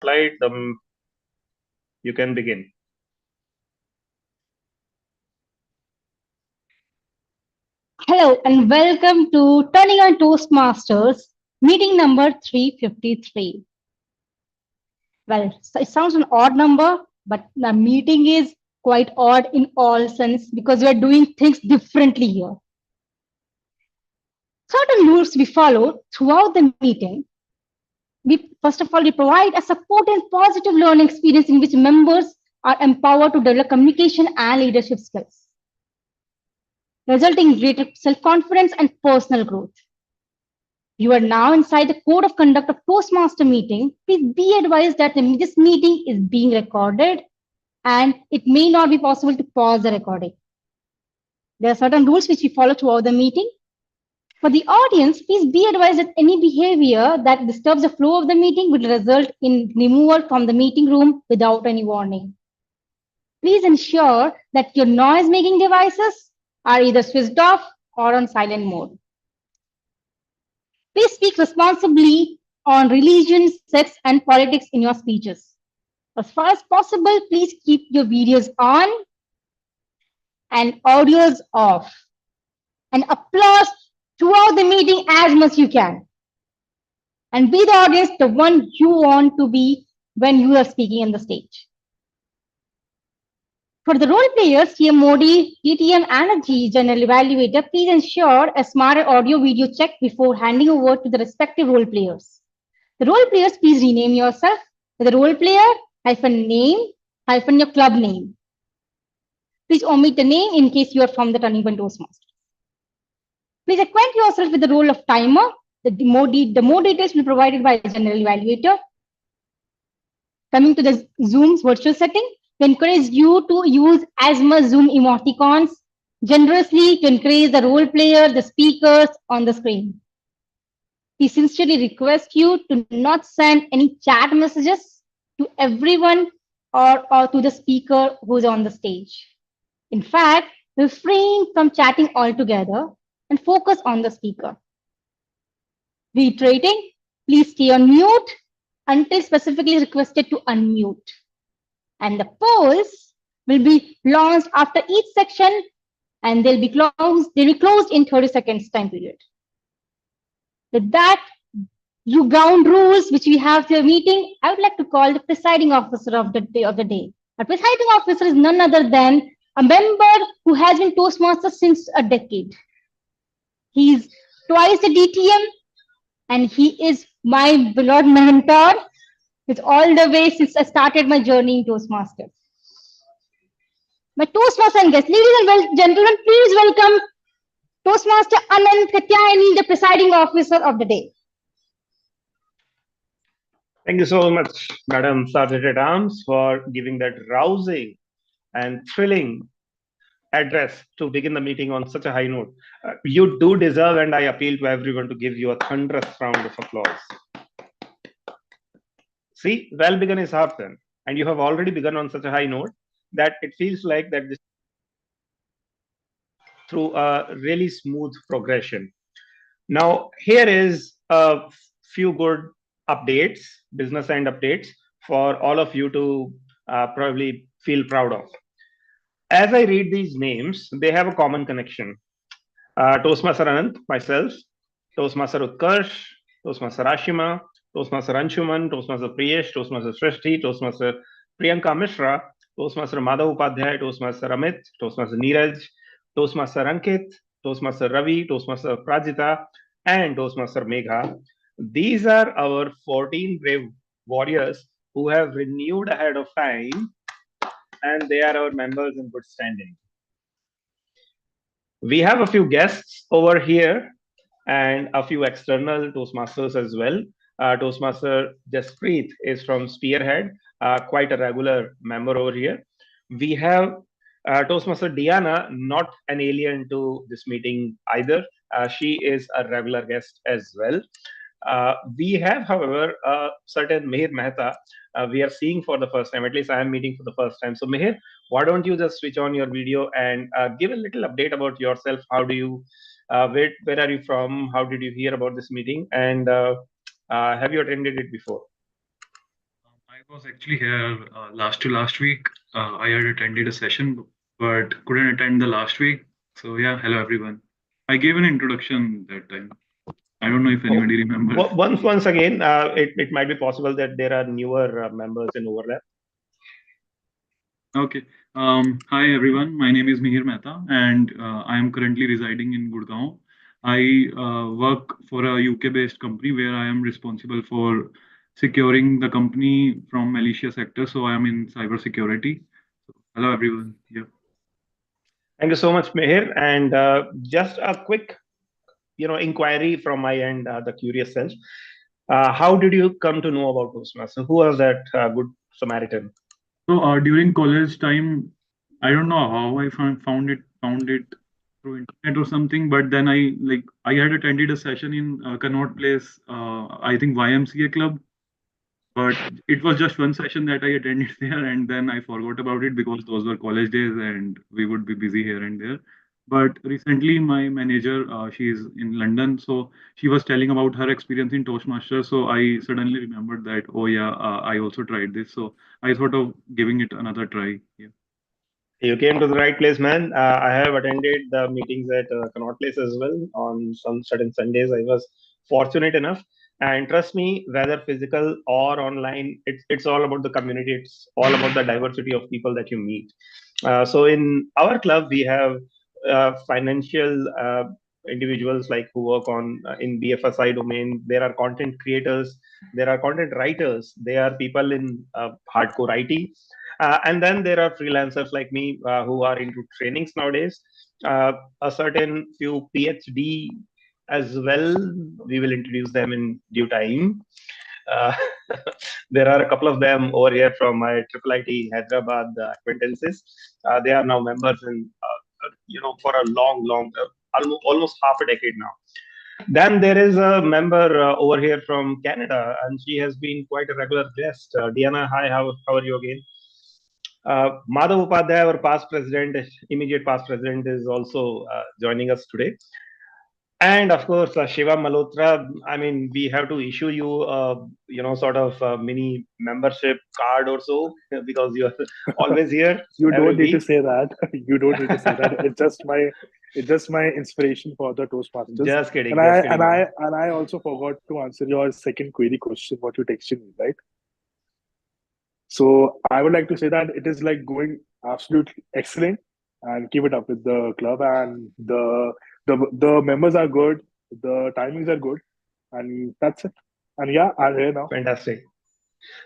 Slide, you can begin. Hello and welcome to Turning on Toastmasters, meeting number 353. Well, it sounds an odd number, but the meeting is quite odd in all sense because we are doing things differently here. Certain rules we follow throughout the meeting. First of all, we provide a support and positive learning experience in which members are empowered to develop communication and leadership skills, resulting in greater self-confidence and personal growth. You are now inside the code of conduct of Toastmaster meeting. Please be advised that this meeting is being recorded and it may not be possible to pause the recording. There are certain rules which we follow throughout the meeting. For the audience, please be advised that any behavior that disturbs the flow of the meeting will result in removal from the meeting room without any warning. Please ensure that your noise making devices are either switched off or on silent mode. Please speak responsibly on religion, sex, and politics in your speeches. As far as possible, please keep your videos on and audios off. And applause throughout the meeting as much you can. And be the audience the one you want to be when you are speaking on the stage. For the role players, TMOD, TTM, and a general evaluator, please ensure a smart audio video check before handing over to the respective role players. The role players, please rename yourself with a role player -name -your club name. Please omit the name in case you are from the Turning Point Toastmasters. Please acquaint yourself with the role of timer. The more details will be provided by the general evaluator. Coming to the Zoom's virtual setting, we encourage you to use as much Zoom emoticons generously to encourage the role player, the speakers on the screen. We sincerely request you to not send any chat messages to everyone or to the speaker who's on the stage. In fact, refrain from chatting altogether and focus on the speaker. Reiterating, please stay on mute until specifically requested to unmute. And the polls will be launched after each section and they'll be closed in 30 seconds time period. With that, you ground rules which we have to the meeting, I would like to call the presiding officer of the day. A presiding officer is none other than a member who has been Toastmaster since a decade. He's twice a DTM and he is my beloved mentor. It's all the way since I started my journey in Toastmasters. My Toastmaster and guests, ladies and gentlemen, please welcome Toastmaster Anand Katyayani, the presiding officer of the day. Thank you so much, Madam Sergeant at Arms, for giving that rousing and thrilling address to begin the meeting on such a high note. You do deserve, and I appeal to everyone to give you a thunderous round of applause. See, well begun is half done, and you have already begun on such a high note that it feels like that this through a really smooth progression. Now, here is a few good updates, business end updates for all of you to probably feel proud of. As I read these names, they have a common connection. Toastmaster Anant, myself, Toastmaster Utkarsh, Toastmaster Ashima, Toastmaster Anshuman, Toastmaster Priyesh, Toastmaster Srishti, Toastmaster Priyanka Mishra, Toastmaster Madhav Upadhyay, Toastmaster Amit, Toastmaster Neeraj, Toastmaster Ankit, Toastmaster Ravi, Toastmaster Prajita, and Toastmaster Megha. These are our 14 brave warriors who have renewed ahead of time, and they are our members in good standing. We have a few guests over here and a few external Toastmasters as well. Toastmaster Jaspreet is from Spearhead, quite a regular member over here. We have Toastmaster Diana, not an alien to this meeting either. She is a regular guest as well. We have, however, a certain Mihir Mehta. We are seeing for the first time. At least I am meeting for the first time. So, Mihir, why don't you just switch on your video and give a little update about yourself? How do you, where are you from? How did you hear about this meeting? And have you attended it before? I was actually here last to last week. I had attended a session, but couldn't attend the last week. So yeah, hello everyone. I gave an introduction that time. I don't know if Oh, anybody remembers. once again, it might be possible that there are newer members in overlap. Okay. Hi everyone. My name is Mihir Mehta, and I am currently residing in Gurgaon. I work for a UK-based company where I am responsible for securing the company from malicious actors. So I am in cybersecurity. So, hello everyone. Yeah. Thank you so much, Mehir. And just a quick, inquiry from my end, the curious self. How did you come to know about Toastmasters? Who was that good Samaritan? So during college time, I don't know how I found it through internet or something. But then I had attended a session in Connaught Place, I think YMCA club. But it was just one session that I attended there, and then I forgot about it because those were college days and we would be busy here and there. But recently, my manager, she is in London, so she was telling about her experience in Toastmasters. So I suddenly remembered that, oh yeah, I also tried this. So I thought of giving it another try. Yeah. You came to the right place, man. I have attended the meetings at Connaught Place as well on some certain Sundays. I was fortunate enough. And trust me, whether physical or online, it's all about the community. It's all about the diversity of people that you meet. So in our club, we have financial individuals like who work on in BFSI domain. There are content creators. There are content writers. There are people in hardcore IT, and then there are freelancers like me who are into trainings nowadays. A certain few PhD as well. We will introduce them in due time. Uh, there are a couple of them over here from my Triple IT Hyderabad acquaintances. They are now members in, for a long, almost half a decade now. Then there is a member over here from Canada, and she has been quite a regular guest. Diana, hi, how are you again? Madhav Upadhyay, our past president, immediate past president, is also joining us today. And of course, Shiva Malhotra. I mean, we have to issue you, sort of a mini membership card or so because you are always here You every don't need to week. say that. You don't need to say that. It's just my inspiration for the Toastmasters. Just And kidding, I just and kidding, I man. and I also forgot to answer your second query question, what you texted me, right? So I would like to say that it is like going absolutely excellent and keep it up with the club, and the members are good, the timings are good, and that's it. And yeah, I'm here now. Fantastic.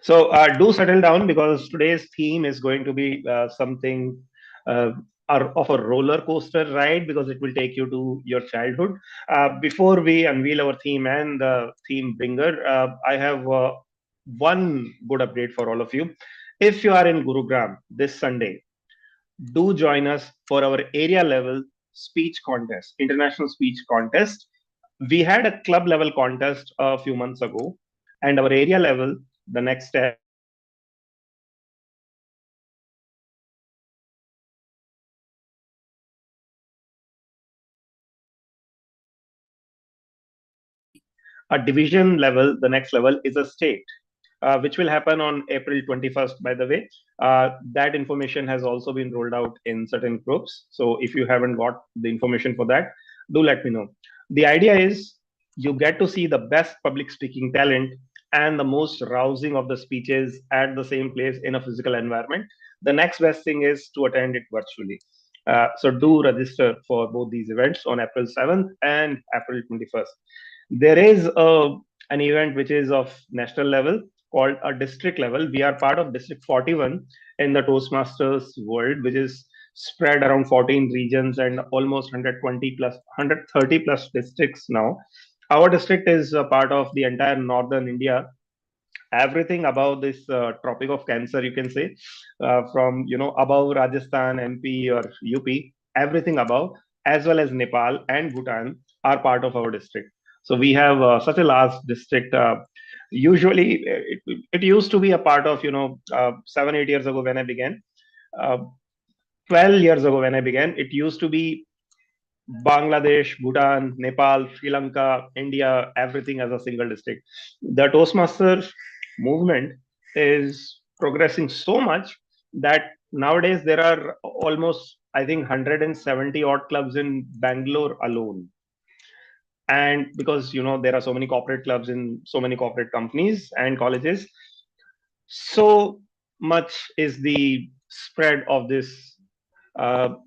So do settle down because today's theme is going to be something uh, of a roller coaster ride because it will take you to your childhood. Before we unveil our theme and the theme bringer, I have one good update for all of you. If you are in Gurugram this Sunday, do join us for our area level speech contest, international speech contest. We had a club level contest a few months ago, and our area level, the next step is international speech contest. Now, area level is a division level, the next level is a state, which will happen on April 21st, by the way. That information has also been rolled out in certain groups. So if you haven't got the information for that, do let me know. The idea is you get to see the best public speaking talent and the most rousing of the speeches at the same place in a physical environment. The next best thing is to attend it virtually. So do register for both these events on April 7th and April 21st. There is an event which is of national level called a district level. We are part of District 41 in the Toastmasters world, which is spread around 14 regions and almost 120 plus 130 plus districts now. Our district is a part of the entire northern India. Everything above this tropic of cancer, you can say, from above Rajasthan, MP or UP, everything above, as well as Nepal and Bhutan, are part of our district. So we have such a large district. Usually it used to be a part of 7 8 years ago when I began, uh, 12 years ago when I began, it used to be Bangladesh, Bhutan, Nepal, Sri Lanka, India, everything as a single district. The Toastmasters movement is progressing so much that nowadays there are almost, I think, 170 odd clubs in Bangalore alone. And because there are so many corporate clubs in so many corporate companies and colleges, so much is the spread of this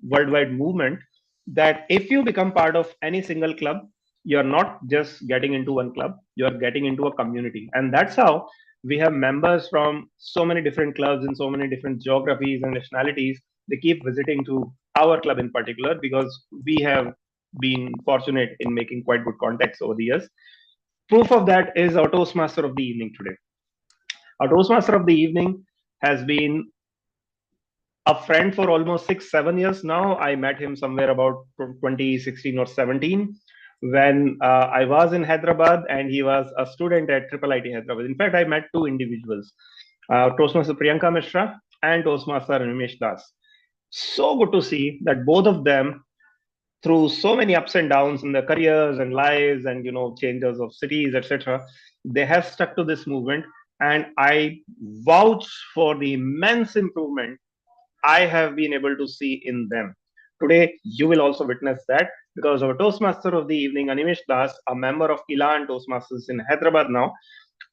worldwide movement that if you become part of any single club, you're not just getting into one club, you're getting into a community. And that's how we have members from so many different clubs in so many different geographies and nationalities. They keep visiting to our club in particular because we have been fortunate in making quite good contacts over the years. Proof of that is our Toastmaster of the evening today. Our Toastmaster of the evening has been a friend for almost 6 7 years now. I met him somewhere about 2016 or 17 when I was in Hyderabad and he was a student at Triple IT Hyderabad. In fact, I met two individuals, Toastmaster Priyanka Mishra and Toastmaster Animesh Das. So good to see that both of them, through so many ups and downs in their careers and lives and changes of cities, etc., they have stuck to this movement. And I vouch for the immense improvement I have been able to see in them. Today, you will also witness that because our Toastmaster of the evening, Animesh Das, a member of Elan Toastmasters in Hyderabad now,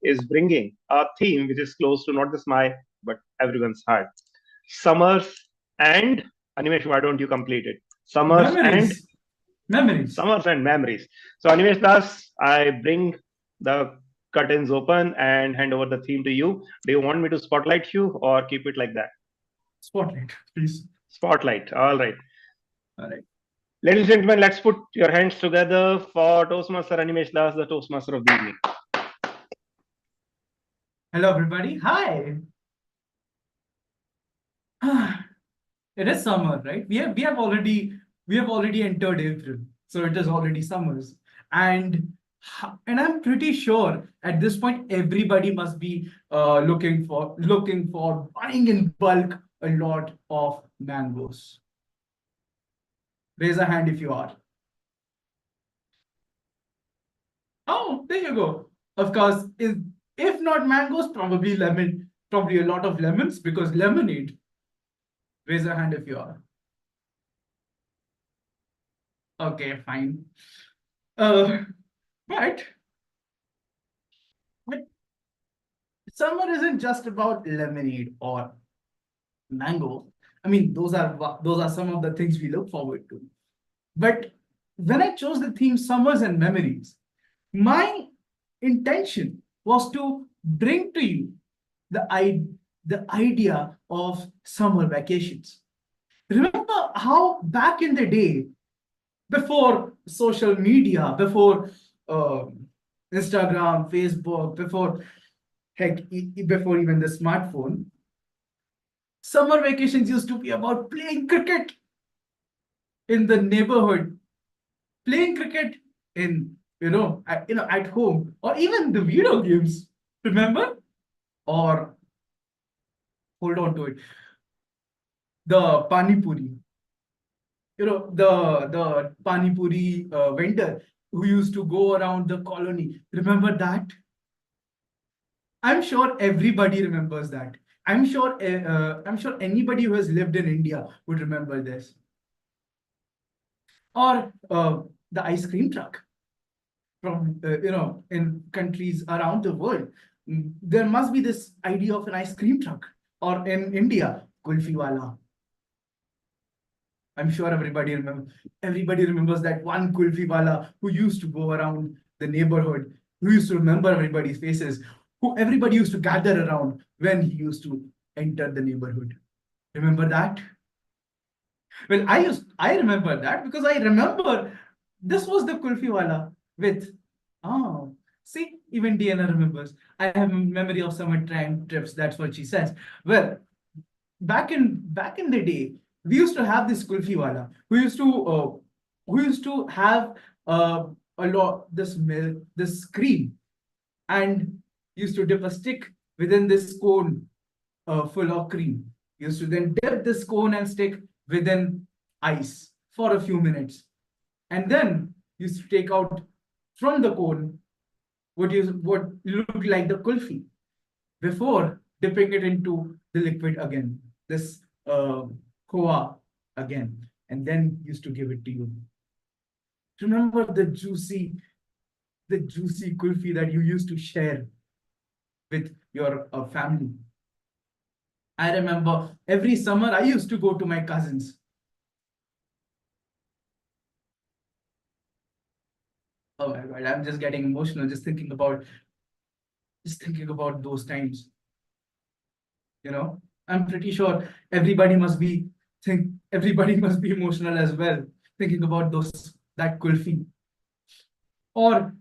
is bringing a theme which is close to not just my, but everyone's heart. Summers and, Animesh, why don't you complete it? Summers and Memories. Memories. Summers and memories. So, Animesh Das, I bring the curtains open and hand over the theme to you. Do you want me to spotlight you or keep it like that? Spotlight, please. Spotlight. All right. All right. Ladies and gentlemen, let's put your hands together for Toastmaster Animesh Das, the Toastmaster of the evening. Hello, everybody. Hi. It is summer, right? We have already entered April, so it is already summers, and I'm pretty sure at this point everybody must be looking for buying in bulk a lot of mangoes. Raise a hand if you are. Oh, there you go. Of course, if not mangoes, probably lemon, probably a lot of lemons because lemonade. Raise a hand if you are. Okay, fine. Uh, but but summer isn't just about lemonade or mango. I mean, those are some of the things we look forward to. But when I chose the theme summers and memories, my intention was to bring to you the idea of summer vacations. Remember how back in the day, before social media, before uh, Instagram, Facebook, before even the smartphone, summer vacations used to be about playing cricket in the neighborhood, playing cricket in at home, or even the video games. Remember? Or hold on to it, the pani puri. The pani puri vendor who used to go around the colony. Remember that? I'm sure everybody remembers that. I'm sure anybody who has lived in India would remember this. Or the ice cream truck from in countries around the world. There must be this idea of an ice cream truck. Or in India, kulfi wala. I'm sure everybody remembers that one kulfi wala who used to go around the neighborhood, who used to remember everybody's faces, who everybody used to gather around when he used to enter the neighborhood. Remember that? Well, I remember that because I remember this was the kulfi wala with see, even Diana remembers. I have a memory of summer time trips. That's what she says. Well, back in the day, we used to have this kulfi wala who used to have a lot this milk, this cream, and used to dip a stick within this cone full of cream. Used to then dip this cone and stick within ice for a few minutes, and then used to take out from the cone what looked like the kulfi before dipping it into the liquid again, this koa again, and then used to give it to you. Remember the juicy kulfi that you used to share with your family. I remember every summer I used to go to my cousins. Oh my God, I'm just getting emotional just thinking about those times. You know, I'm pretty sure everybody must be emotional as well, thinking about that kulfi. Or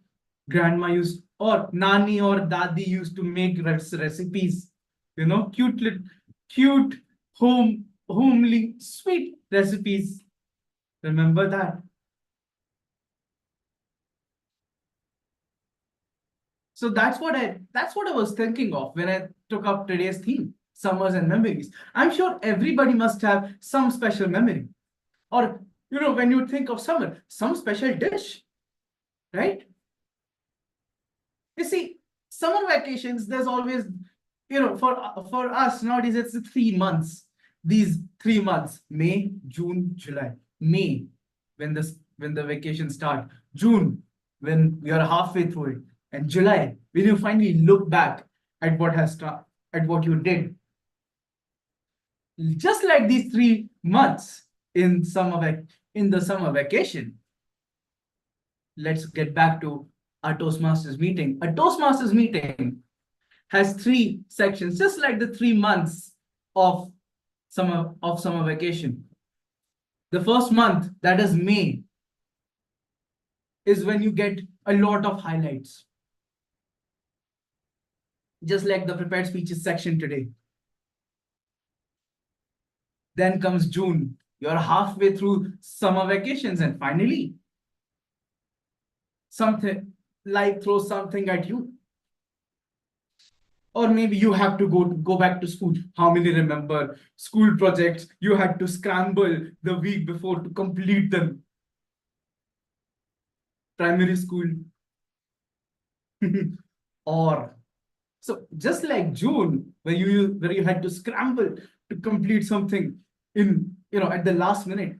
grandma used, or nani or dadi used to make recipes, cute, homely, sweet recipes. Remember that? So that's what I was thinking of when I took up today's theme, summers and memories. I'm sure everybody must have some special memory. Or, when you think of summer, some special dish, right? You see, summer vacations, there's always, for us nowadays, it's 3 months. These 3 months, May, June, July. May, when the vacations start. June, when we are halfway through it. And July, when you finally look back at at what you did. Just like these 3 months in the summer vacation. Let's get back to our Toastmasters meeting. A Toastmasters meeting has 3 sections, just like the 3 months of summer vacation. The first month, that is May, is when you get a lot of highlights. Just like the prepared speeches section today. Then comes June. You're halfway through summer vacations, and finally, life throws something at you. Or maybe you have to go back to school. How many remember school projects you had to scramble the week before to complete them? Primary school. Or so just like June, where you had to scramble to complete something at the last minute,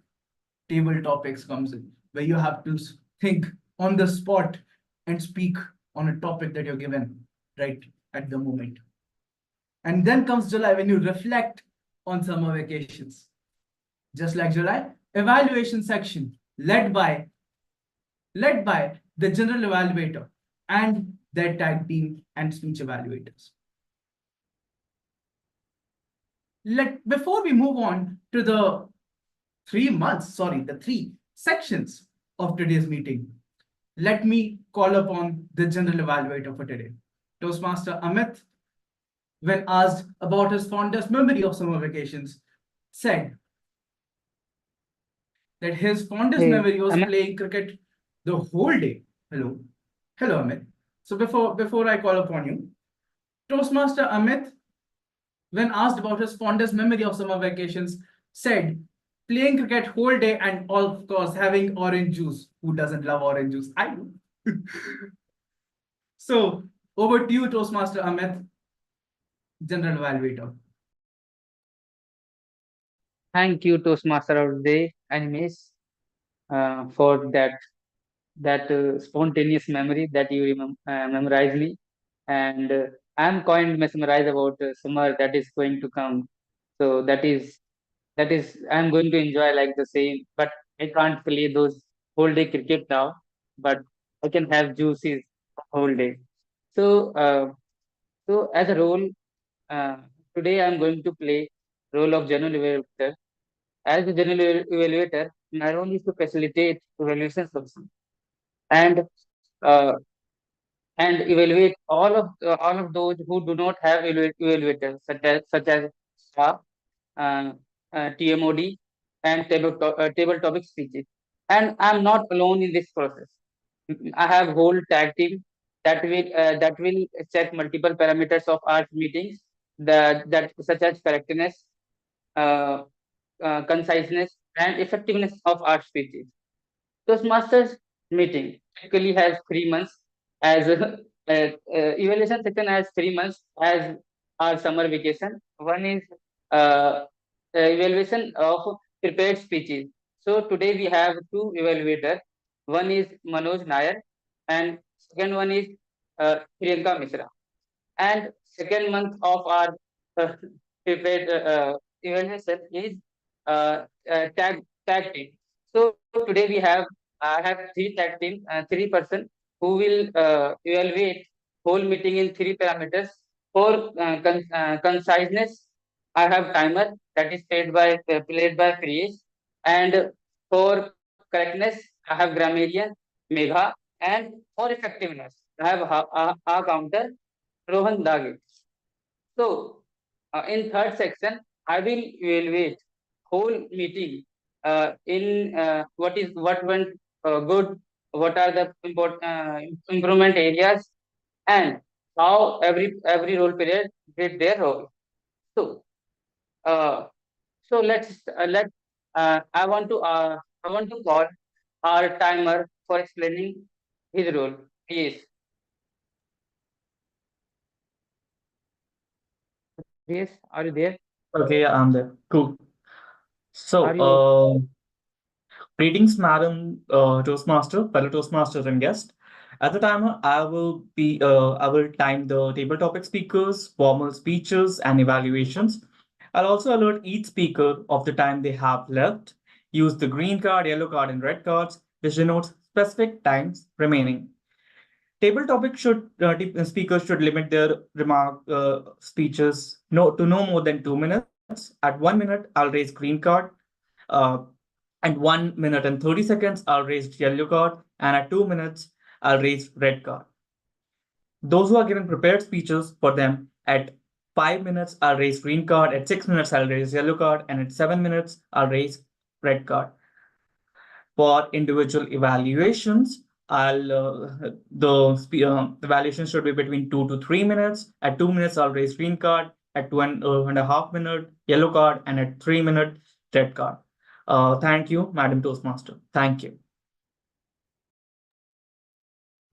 table topics comes in, where you have to think on the spot and speak on a topic that you're given right at the moment. And then comes July, when you reflect on summer vacations. Just like July, evaluation section led by the general evaluator and their tag team and speech evaluators. Before we move on to the 3 sections of today's meeting, let me call upon the general evaluator for today. Toastmaster Amit, when asked about his fondest memory of summer vacations, said that his fondest Hey, memory was am I, playing cricket the whole day. Hello, Amit. So before I call upon you, Toastmaster Amit, when asked about his fondest memory of summer vacations, said playing cricket whole day and of course having orange juice. Who doesn't love orange juice? I do. So over to you, Toastmaster Amit, general evaluator. Thank you, Toastmaster of the Day, Animesh, for that spontaneous memory that you memorized me. And I'm quite mesmerized about summer that is going to come. So that is I'm going to enjoy like the same, but I can't play those whole day cricket now, but I can have juices whole day. So so as a role, uh, today I'm going to play role of general evaluator. As a general evaluator, my role is to facilitate evaluation sessions and uh, and evaluate all of those who do not have evaluators, such as staff, uh, TMOD, and table topic speeches. And I'm not alone in this process. I have whole tag team that will check multiple parameters of our meetings, that such as correctness, uh, conciseness, and effectiveness of our speeches. Toastmasters meeting typically has 3 months as evaluation session has 3 months as our summer vacation. One is uh, evaluation of prepared speeches. So today we have two evaluators. One is Manoj Nair, and second one is Priyanka Mishra. And second month of our uh, prepared evaluation is tag team. So today we have I have three tag team, three person who will evaluate whole meeting in three parameters. For conciseness, I have timer that is played by Kriyesh, and for correctness, I have grammarian Megha, and for effectiveness, I have a counter Rohan Dage. So, in third section, I will evaluate whole meeting in what went good, what are the improvement areas, and how every role player did their role. So, uh, so let I want to call our timer for explaining his role. Yes, yes, are you there? Okay, yeah, I'm there. Cool. Are So, you okay? greetings, Madam Toastmaster, fellow Toastmasters and guest. At the timer, I will time the table topic speakers, formal speeches, and evaluations. I'll also alert each speaker of the time they have left. Use the green card, yellow card, and red cards, which denotes specific times remaining. Table topic speakers should limit their remark speeches to no more than 2 minutes. At 1 minute, I'll raise green card. Uh, and 1 minute and 30 seconds, I'll raise yellow card. And at 2 minutes, I'll raise red card. Those who are given prepared speeches for them at 5 minutes, I'll raise green card. At 6 minutes, I'll raise yellow card. And at 7 minutes, I'll raise red card. For individual evaluations, the evaluation should be between 2 to 3 minutes. At 2 minutes, I'll raise green card. At 2.5 minute, yellow card, and at 3 minute, red card. Thank you, Madam Toastmaster. Thank you.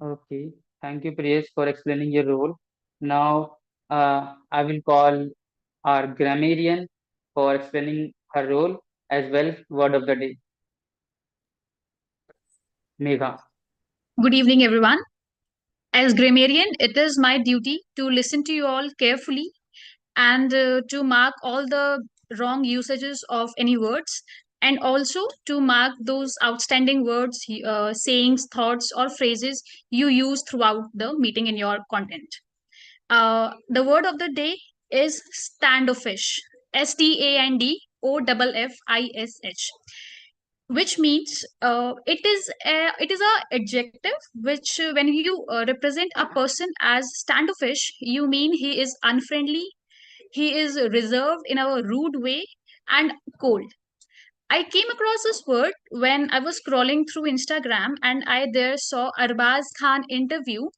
Okay, thank you, Priyesh, for explaining your role. Now, I will call our grammarian for explaining her role as well. Word of the day, Megha. Good evening, everyone. As grammarian, it is my duty to listen to you all carefully and to mark all the wrong usages of any words, and also to mark those outstanding words, sayings, thoughts, or phrases you use throughout the meeting in your content. The word of the day is standoffish. STANDOFFISH, which means it is a adjective which when you represent a person as standoffish, you mean he is unfriendly, he is reserved in a rude way, and cold. I came across this word when I was scrolling through Instagram, and I there saw Arbaz Khan interview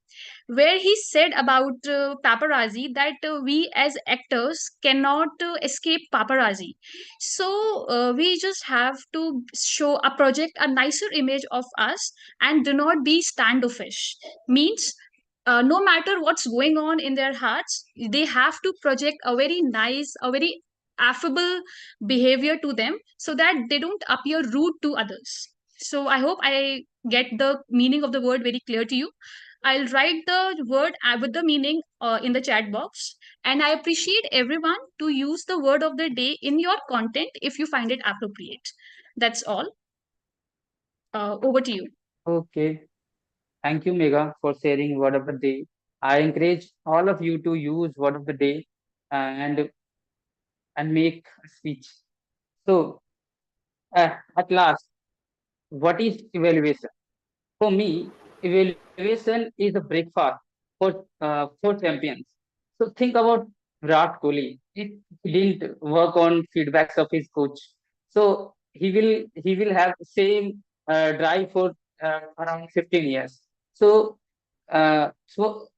where he said about paparazzi that we as actors cannot escape paparazzi. So we just have to show a project a nicer image of us and do not be standoffish. Means no matter what's going on in their hearts, they have to project a very nice, a very affable behavior to them so that they don't appear rude to others. So I hope I get the meaning of the word very clear to you. I'll write the word with the meaning in the chat box. And I appreciate everyone to use the word of the day in your content if you find it appropriate. That's all. Over to you. Okay, thank you, Megha, for sharing word of the day. I encourage all of you to use word of the day and make a speech. So, at last, what is evaluation? For me, evaluation is a breakfast for champions. So think about Virat Kohli. He didn't work on feedbacks of his coach, so he will have the same drive for around 15 years. So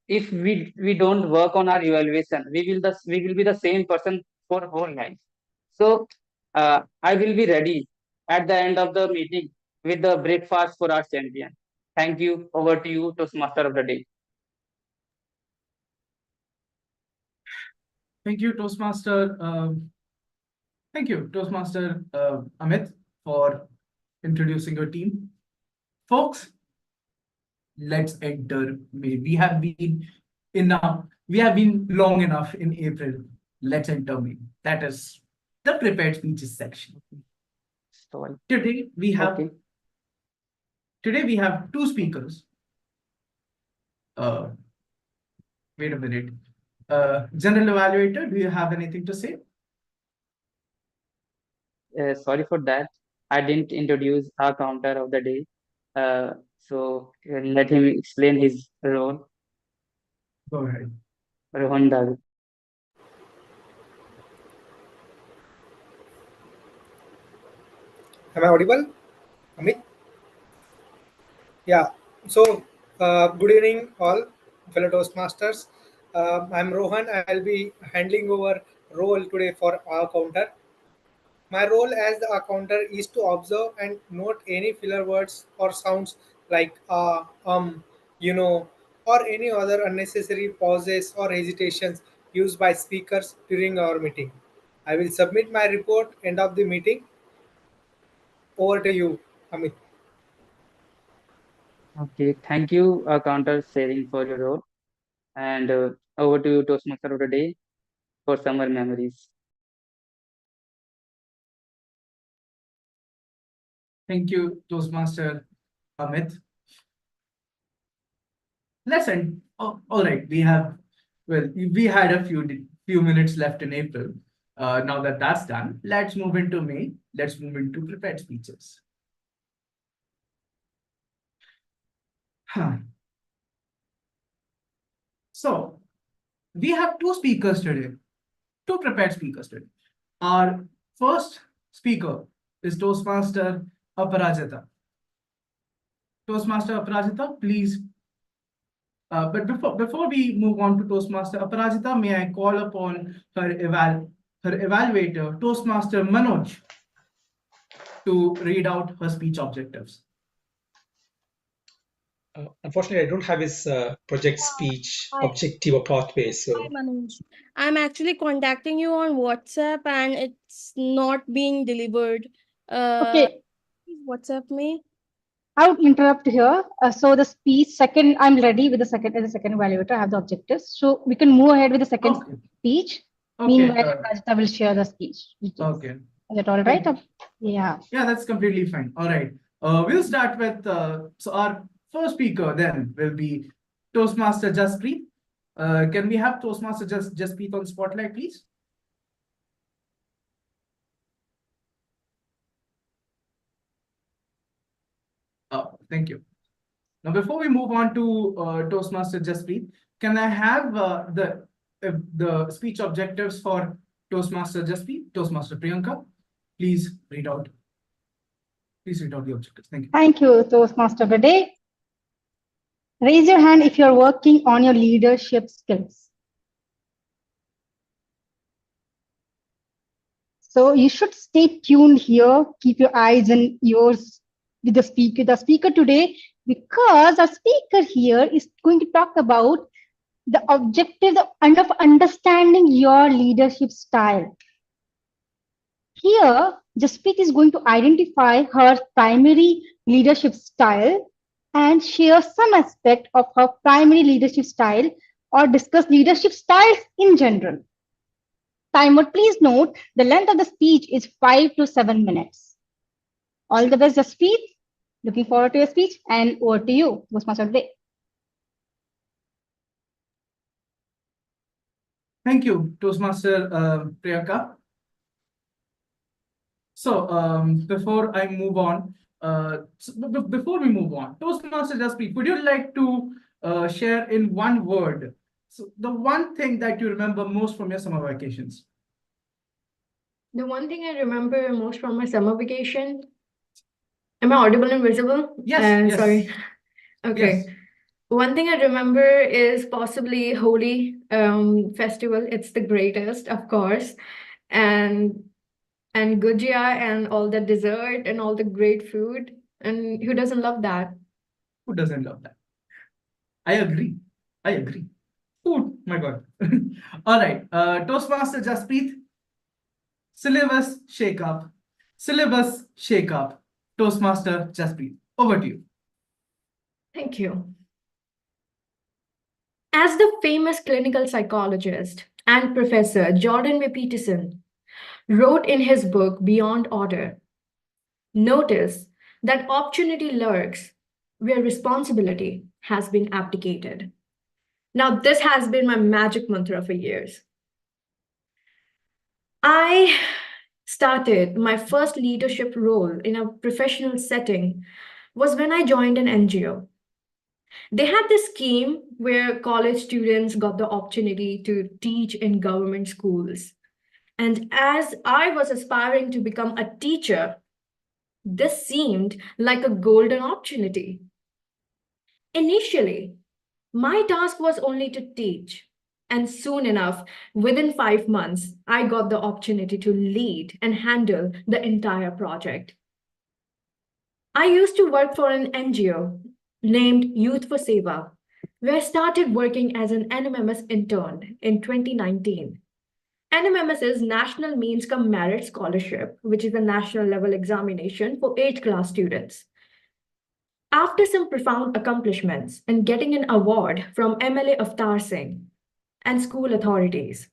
if we don't work on our evaluation, we will be the same person for whole life. So I will be ready at the end of the meeting with the breakfast for our champion. Thank you. Over to you, Toastmaster of the day. Thank you, Toastmaster. Thank you, Toastmaster Amit, for introducing your team. Folks, let's enter May. We have been long enough in April. Let's enter May. That is the prepared speeches section. Stall. Today we have Okay. two speakers. Wait a minute. General Evaluator, do you have anything to say? Sorry for that. I didn't introduce our counter of the day. So let him explain his role. Go ahead. Rohan David. Am I audible, Amit? Yeah. So, good evening, all fellow Toastmasters. I'm Rohan. I'll be handling over role today for our counter. My role as the accounter is to observe and note any filler words or sounds like you know, or any other unnecessary pauses or hesitations used by speakers during our meeting. I will submit my report end of the meeting. Over to you, Amit. Okay. Thank you, counter sharing for your role. And over to you, Toastmaster of the day, for summer memories. Thank you, Toastmaster Amit. Lesson. Oh, all right. We had a few minutes left in April. Now that that's done, let's move into May. Let's move into prepared speeches. Huh. So we have two speakers today, two prepared speakers today. Our first speaker is Toastmaster Aparajita. Toastmaster Aparajita, please. But before we move on to Toastmaster Aparajita, may I call upon her evaluator, Toastmaster Manoj, to read out her speech objectives. Unfortunately, I don't have his project speech objective or pathway. So, Hi, Manoj. I'm actually contacting you on WhatsApp and it's not being delivered. Okay, Please WhatsApp me. I would interrupt here. So the speech second, I'm ready with the second as a second evaluator. I have the objectives. So we can move ahead with the second Okay. speech. Okay. Meanwhile, Rajita will share the speech. Okay. Is that all right? Yeah. Yeah, that's completely fine. All right. We'll start with so our first speaker then will be Toastmaster Jaspreet. Can we have Toastmaster Jaspreet on spotlight, please? Oh, thank you. Now, before we move on to Toastmaster Jaspreet, can I have the speech objectives for Toastmaster Jaspreet, Toastmaster Priyanka? Please read out. Please read out the objectives. Thank you. Thank you, Toastmaster of the day. Raise your hand if you're working on your leadership skills. So you should stay tuned here. Keep your eyes and ears with the speaker. The speaker today, because our speaker here is going to talk about the objective of understanding your leadership style. Here, Jasprit is going to identify her primary leadership style and share some aspect of her primary leadership style or discuss leadership styles in general. Timer, please note the length of the speech is 5 to 7 minutes. All the best, Jasprit. Looking forward to your speech and over to you, Toastmaster of the day. Thank you, Toastmaster Priyanka. So before I move on, before we move on, Toastmaster Jaspreet, would you like to share in one word the one thing that you remember most from your summer vacations? The one thing I remember most from my summer vacation. Am I audible and visible? Yes, yes. Sorry. Okay. Yes. One thing I remember is possibly Holi festival. It's the greatest, of course, and gujia and all the dessert and all the great food. And who doesn't love that? Who doesn't love that? I agree. I agree. Oh my God. All right. Toastmaster Jasprit, syllabus shake up. Syllabus shake up. Toastmaster Jasprit, over to you. Thank you. As the famous clinical psychologist and professor Jordan B. Peterson wrote in his book Beyond Order, notice that opportunity lurks where responsibility has been abdicated. Now, this has been my magic mantra for years. I started my first leadership role in a professional setting was when I joined an NGO. They had this scheme where college students got the opportunity to teach in government schools. And as I was aspiring to become a teacher, this seemed like a golden opportunity. Initially, my task was only to teach. And soon enough, within 5 months, I got the opportunity to lead and handle the entire project. I used to work for an NGO named Youth for Seva, where I started working as an NMMS intern in 2019. NMMS is National Means Cum Merit Scholarship, which is a national level examination for 8th class students. After some profound accomplishments and getting an award from MLA Avtar Singh and school authorities,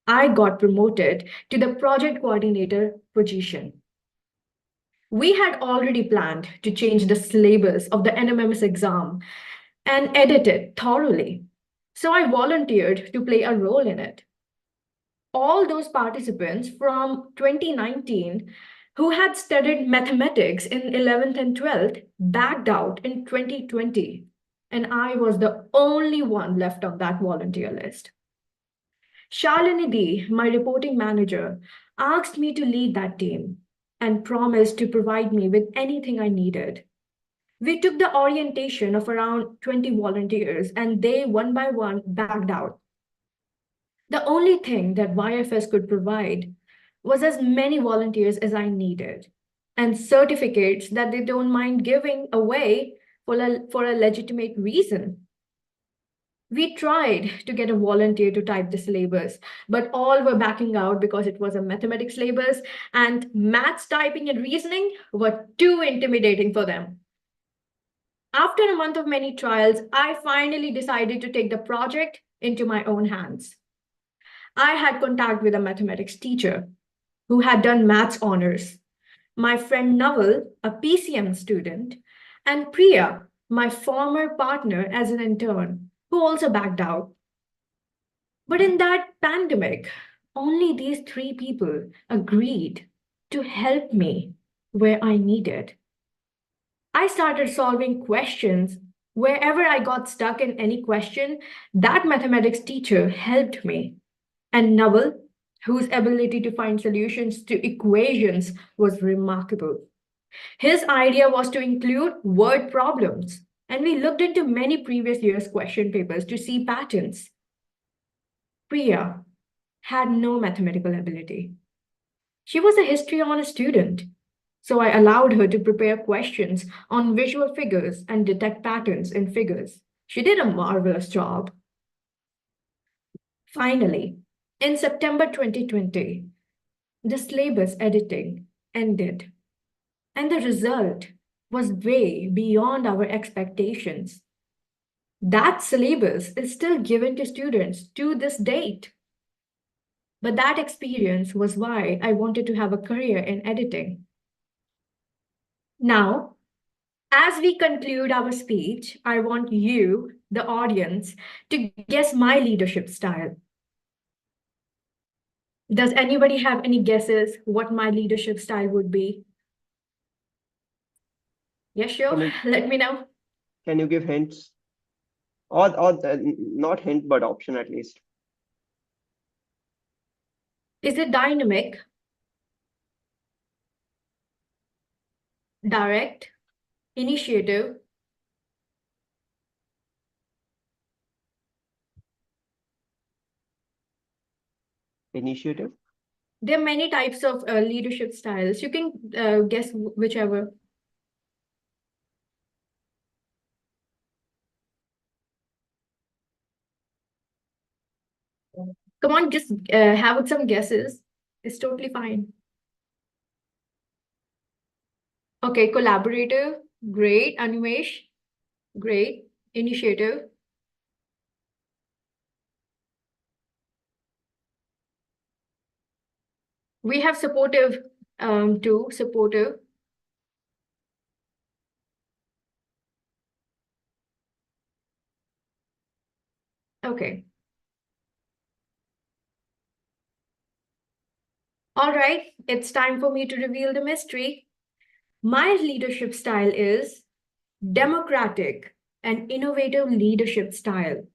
I got promoted to the project coordinator position. We had already planned to change the syllabus of the NMMS exam and edit it thoroughly. So I volunteered to play a role in it. All those participants from 2019 who had studied mathematics in 11th and 12th backed out in 2020, and I was the only one left on that volunteer list. Shalini, my reporting manager, asked me to lead that team and promised to provide me with anything I needed. We took the orientation of around 20 volunteers, and they one by one backed out. The only thing that YFS could provide was as many volunteers as I needed and certificates that they don't mind giving away for a legitimate reason. We tried to get a volunteer to type the syllabus, but all were backing out because it was a mathematics syllabus and maths typing and reasoning were too intimidating for them. After a month of many trials, I finally decided to take the project into my own hands. I had contact with a mathematics teacher who had done maths honors, my friend Naval, a PCM student, and Priya, my former partner as an intern, who also backed out. But in that pandemic, only these three people agreed to help me where I needed. I started solving questions. Wherever I got stuck in any question, that mathematics teacher helped me. And Naval, whose ability to find solutions to equations was remarkable. His idea was to include word problems, and we looked into many previous year's question papers to see patterns. Priya had no mathematical ability. She was a history honor student, so I allowed her to prepare questions on visual figures and detect patterns in figures. She did a marvelous job. Finally, in September 2020, the syllabus editing ended, and the result was way beyond our expectations. That syllabus is still given to students to this date. But that experience was why I wanted to have a career in editing. Now, as we conclude our speech, I want you, the audience, to guess my leadership style. Does anybody have any guesses what my leadership style would be? Yes, sure. Let me know. Can you give hints? Not hint, but option at least. Is it dynamic, direct, initiative, Initiative? there are many types of leadership styles. You can guess whichever. Come on, just have some guesses. It's totally fine. Okay, collaborative. Great. Animesh. Great. Initiative. We have supportive too. Supportive. Okay. All right. It's time for me to reveal the mystery. My leadership style is democratic and innovative leadership style.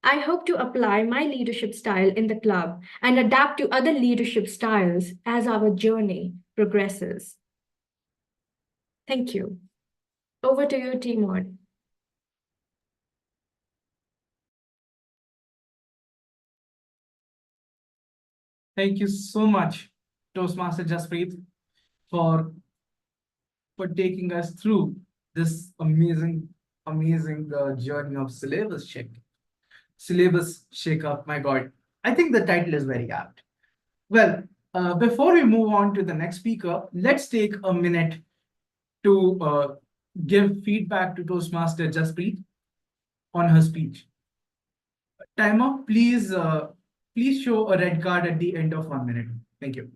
I hope to apply my leadership style in the club and adapt to other leadership styles as our journey progresses. Thank you. Over to you, Timur. Thank you so much, Toastmaster Jaspreet, for taking us through this amazing journey of syllabus shake up. My God, I think the title is very apt. Well, before we move on to the next speaker, let's take a minute to give feedback to Toastmaster Jaspreet on her speech. Timer, please show a red card at the end of 1 minute. Thank you.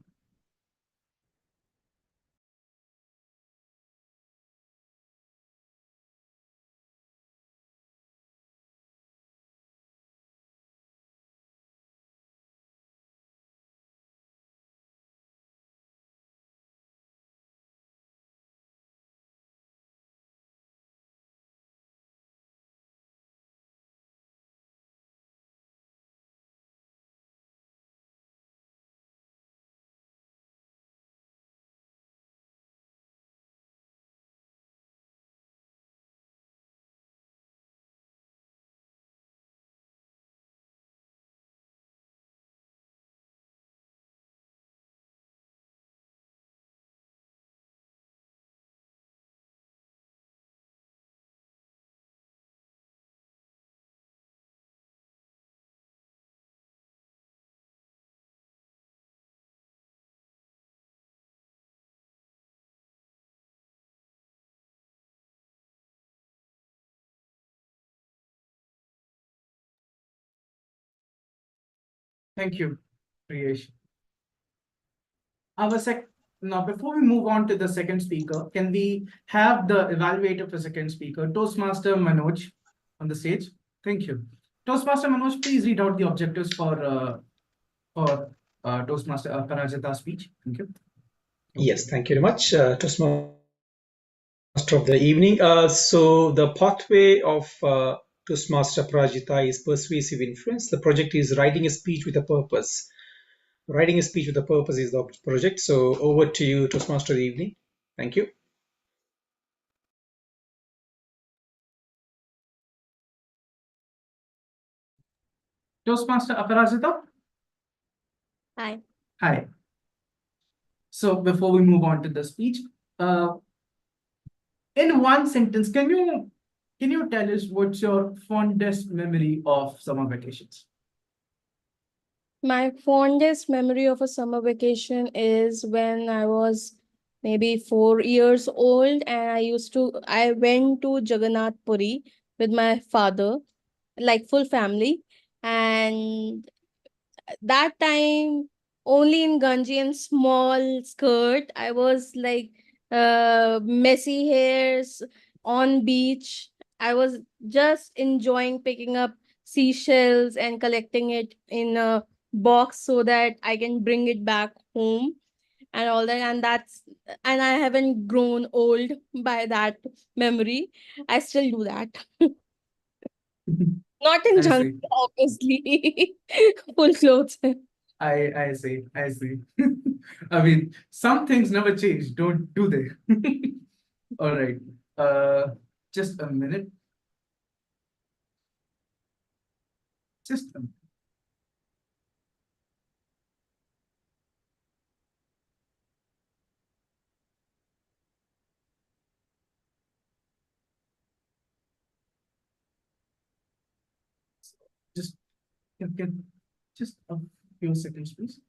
Thank you, Priyesh. Our sec Now, before we move on to the second speaker, can we have the evaluator for second speaker, Toastmaster Manoj, on the stage? Thank you. Toastmaster Manoj, please read out the objectives for Toastmaster Parajita's speech. Thank you. Yes, thank you very much, Toastmaster of the evening. So the pathway of Toastmaster Prajita is persuasive influence. The project is writing a speech with a purpose. Writing a speech with a purpose is the project. So over to you, Toastmaster of the evening. Thank you. Toastmaster Aparajita? Hi. Hi. So before we move on to the speech, in one sentence, can you tell us what's your fondest memory of summer vacations? My fondest memory of a summer vacation is when I was maybe 4 years old, and I went to Jagannath Puri with my father, like full family. And that time, only in Ganji and small skirt, I was like messy hairs on beach. I was just enjoying picking up seashells and collecting it in a box so that I can bring it back home and all that. And I haven't grown old by that memory. I still do that. Not in I junk, see. obviously. Full clothes. I see. I mean, some things never change, don't do they? All right. Just a minute. Just a minute. Just can Just a few seconds, please.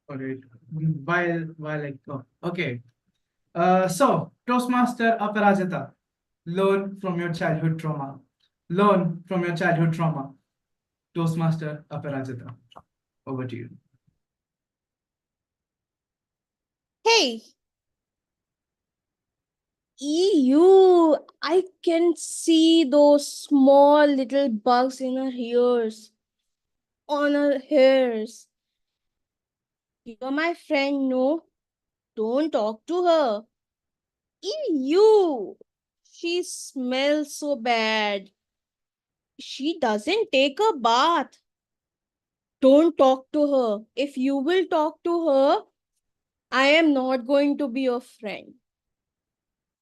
All right. While I go. Okay. So Toastmaster Aparajita, learn from your childhood trauma. Learn from your childhood trauma. Toastmaster Aparajita. Over to you. Hey, ew, I can see those small little bugs in her ears, on her hairs. You're my friend, no? Don't talk to her. Ew, she smells so bad. She doesn't take a bath. Don't talk to her. If you will talk to her, I am not going to be your friend.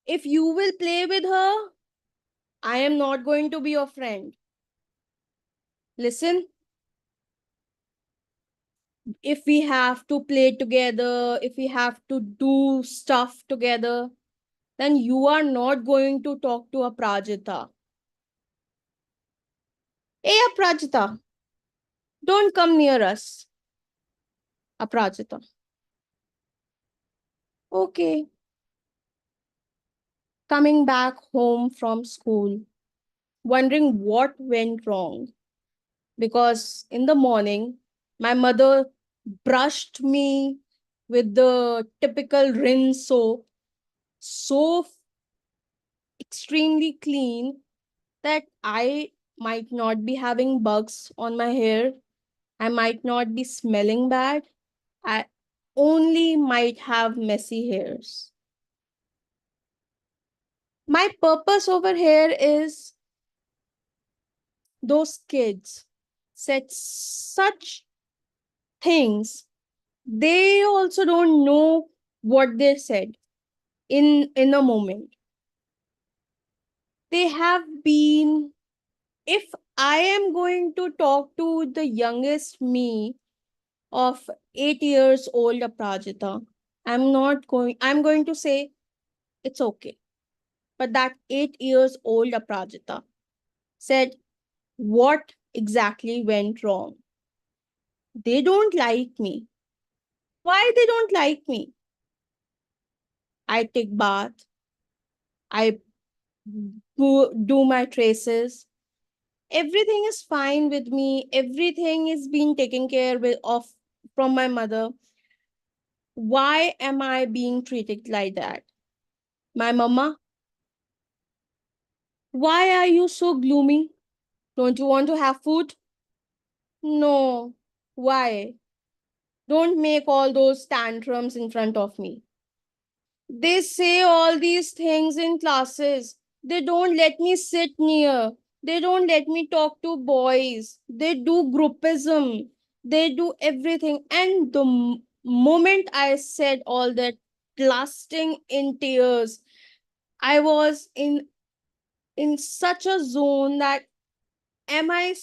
If you will play with her, I am not going to be your friend. Listen, if we have to play together, if we have to do stuff together, then you are not going to talk to Aprajita. Hey, Aprajita, don't come near us. Aprajita. Okay. Coming back home from school, wondering what went wrong. Because in the morning, my mother brushed me with the typical rinse soap so extremely clean that I might not be having bugs on my hair. I might not be smelling bad. I only might have messy hairs. My purpose over here is those kids said such things. They also don't know what they said in a moment. They have been, if I am going to talk to the youngest me of 8 years old Aprajita, I'm going to say it's okay. But that 8 years old Aprajita said what exactly went wrong. They don't like me. Why they don't like me? I take bath. I do my traces. Everything is fine with me. Everything is being taken care of from my mother. Why am I being treated like that? My mama, why are you so gloomy? Don't you want to have food? No. Why? Don't make all those tantrums in front of me. They say all these things in classes. They don't let me sit near. They don't let me talk to boys. They do groupism. They do everything. And the moment I said all that, blasting in tears, I was in such a zone that am I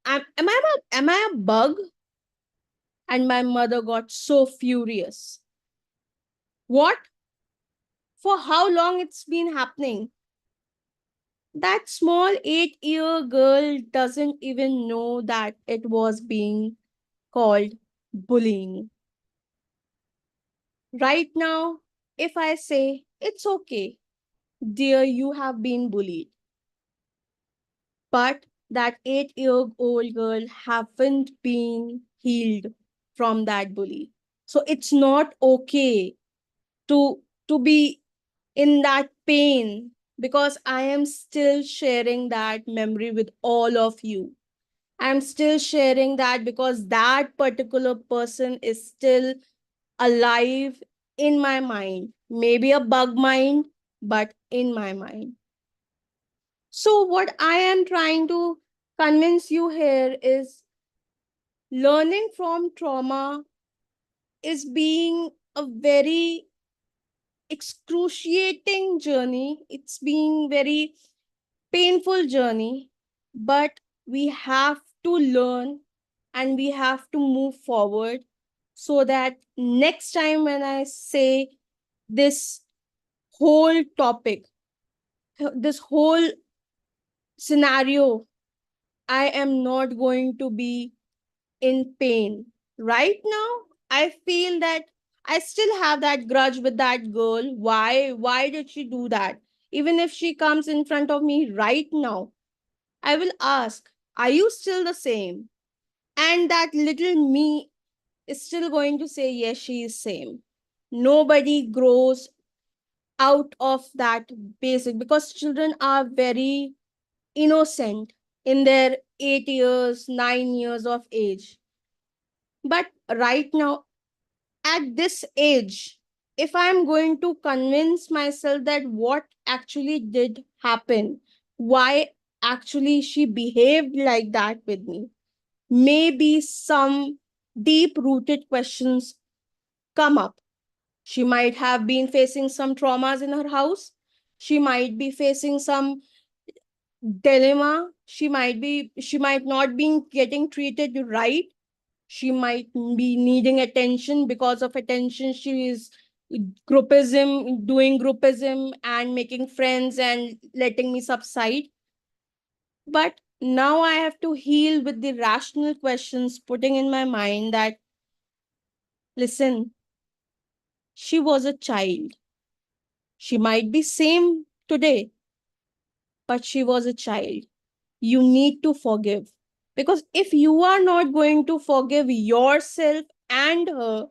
a bug? And my mother got so furious. What? For how long it's been happening? That small 8-year girl doesn't even know that it was being called bullying. Right now, if I say, it's okay, dear, you have been bullied. But that 8-year-old girl haven't been healed from that bully. So it's not okay to be in that pain because I am still sharing that memory with all of you. I'm still sharing that because that particular person is still alive in my mind. Maybe a bug mind, but in my mind. So, what I am trying to convince you here is learning from trauma is being a very excruciating journey. It's being very painful journey, but we have to learn and we have to move forward so that next time when I say this whole topic, this whole scenario, I am not going to be in pain. Right now, I feel that I still have that grudge with that girl. Why? Why did she do that? Even if she comes in front of me right now, I will ask, are you still the same? And that little me is still going to say, yes, she is same. Nobody grows out of that basic because children are very innocent in their 8 years, 9 years of age. But right now, at this age, if I'm going to convince myself that what actually did happen, why actually she behaved like that with me, maybe some deep rooted questions come up. She might have been facing some traumas in her house. She might be facing some dilemma. She might not be getting treated right. She might be needing attention. Because of attention, she is doing groupism and making friends and letting me subside. But now I have to heal with the rational questions, putting in my mind that, listen, she was a child. She might be same today, but she was a child. You need to forgive. Because if you are not going to forgive yourself and her,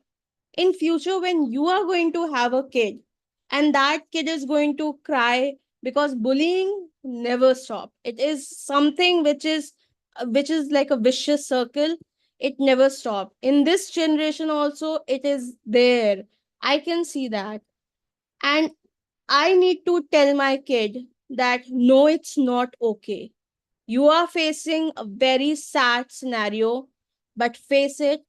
in future when you are going to have a kid and that kid is going to cry, because bullying never stop, it is something which is like a vicious circle. It never stop. In this generation also it is there. I can see that. And I need to tell my kid that no, it's not okay. You are facing a very sad scenario, but face it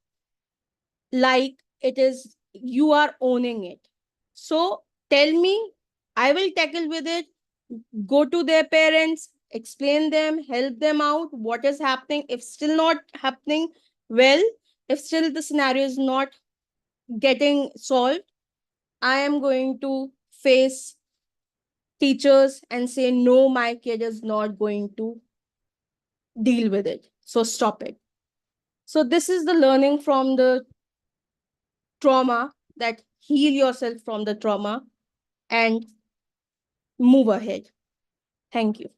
like it is, you are owning it. So tell me, I will tackle with it. Go to their parents, explain them, help them out what is happening. If still not happening well, if still the scenario is not getting solved, I am going to face teachers and say, no, my kid is not going to deal with it. So stop it. So this is the learning from the trauma, that heal yourself from the trauma and move ahead. Thank you.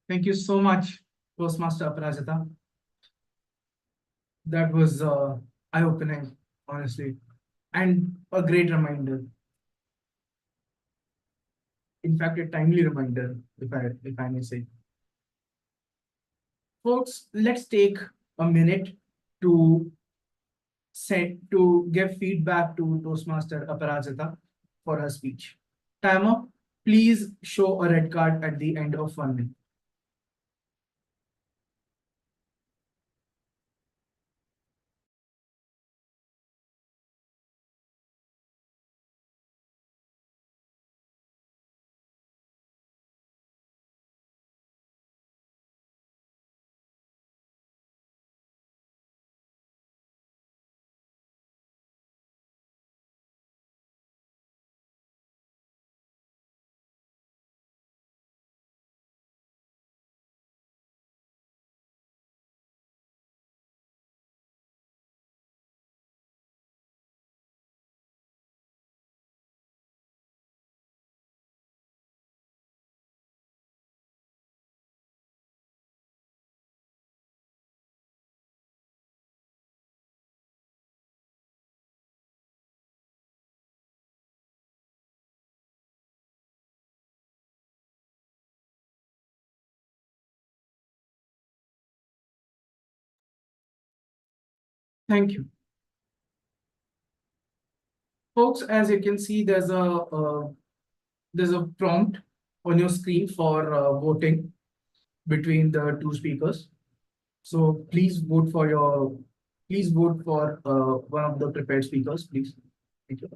Thank you so much, Toastmaster Aparajita. That was eye-opening, honestly, and a great reminder. In fact, a timely reminder, if I may say. Folks, let's take a minute to give feedback to Toastmaster Aparajita for her speech. Timer, please show a red card at the end of 1 minute. Thank you. Folks, as you can see, there's a prompt on your screen for voting between the two speakers. So please vote for one of the prepared speakers, please. Thank you.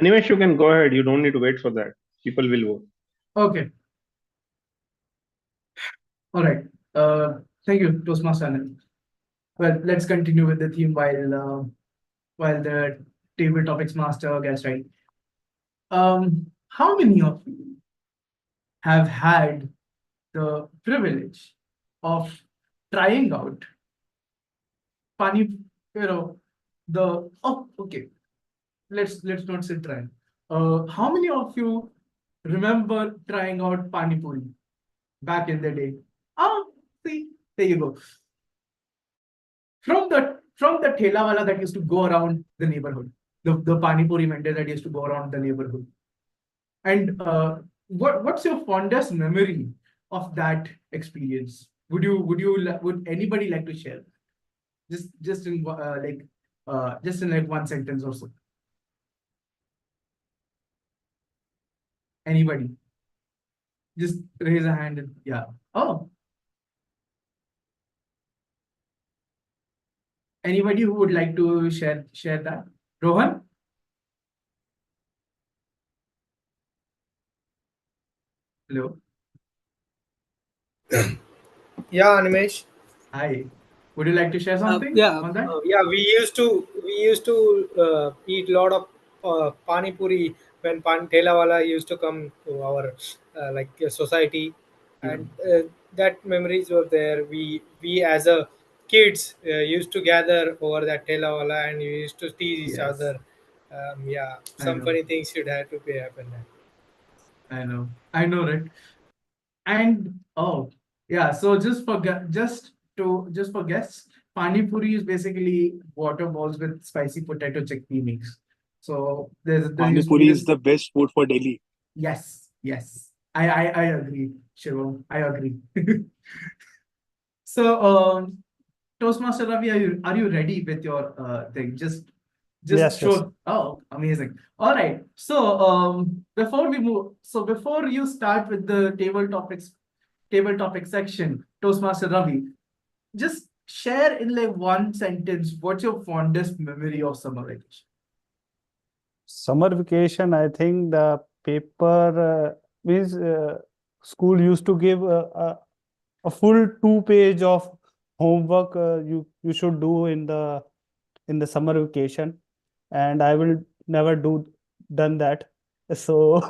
Animesh, you can go ahead. You don't need to wait for that. People will vote. Okay. All right. Thank you, Toastmaster Anand. Well, let's continue with the theme while the table topics master gets right. How many of you have had the privilege of trying out pani, the oh okay. Let's not say trying. How many of you remember trying out pani puri back in the day? Oh, see, there you go. From the thela wala that used to go around the neighborhood, the pani puri vendor that used to go around the neighborhood. And what's your fondest memory of that experience? Would anybody like to share? Just in like one sentence or so. Anybody? Just raise a hand and yeah. Oh. Anybody who would like to share that? Rohan? Hello. Yeah, Animesh. Hi. Would you like to share something on that? Yeah. We used to eat a lot of pani puri when Thela wala used to come to our society, and that memories were there. We as a kids used to gather over that Thela wala, and we used to tease each Yes, other. Yeah, I some know. funny things should have to be happen. I know, right? And oh, yeah. So just for guests, pani puri is basically water balls with spicy potato chickpea mix. So there Pani used to be puri is this. the best food for Delhi. Yes. I agree, Shivam. I agree. So Toastmaster Ravi, are you ready with your thing? Just Yes, yes. show. Oh, amazing. All right. So before you start with the table topic section, Toastmaster Ravi, just share in like one sentence what's your fondest memory of summer vacation. Summer vacation, I think the paper means school used to give a full 2 page of homework you should do in the summer vacation, and I will never done that. So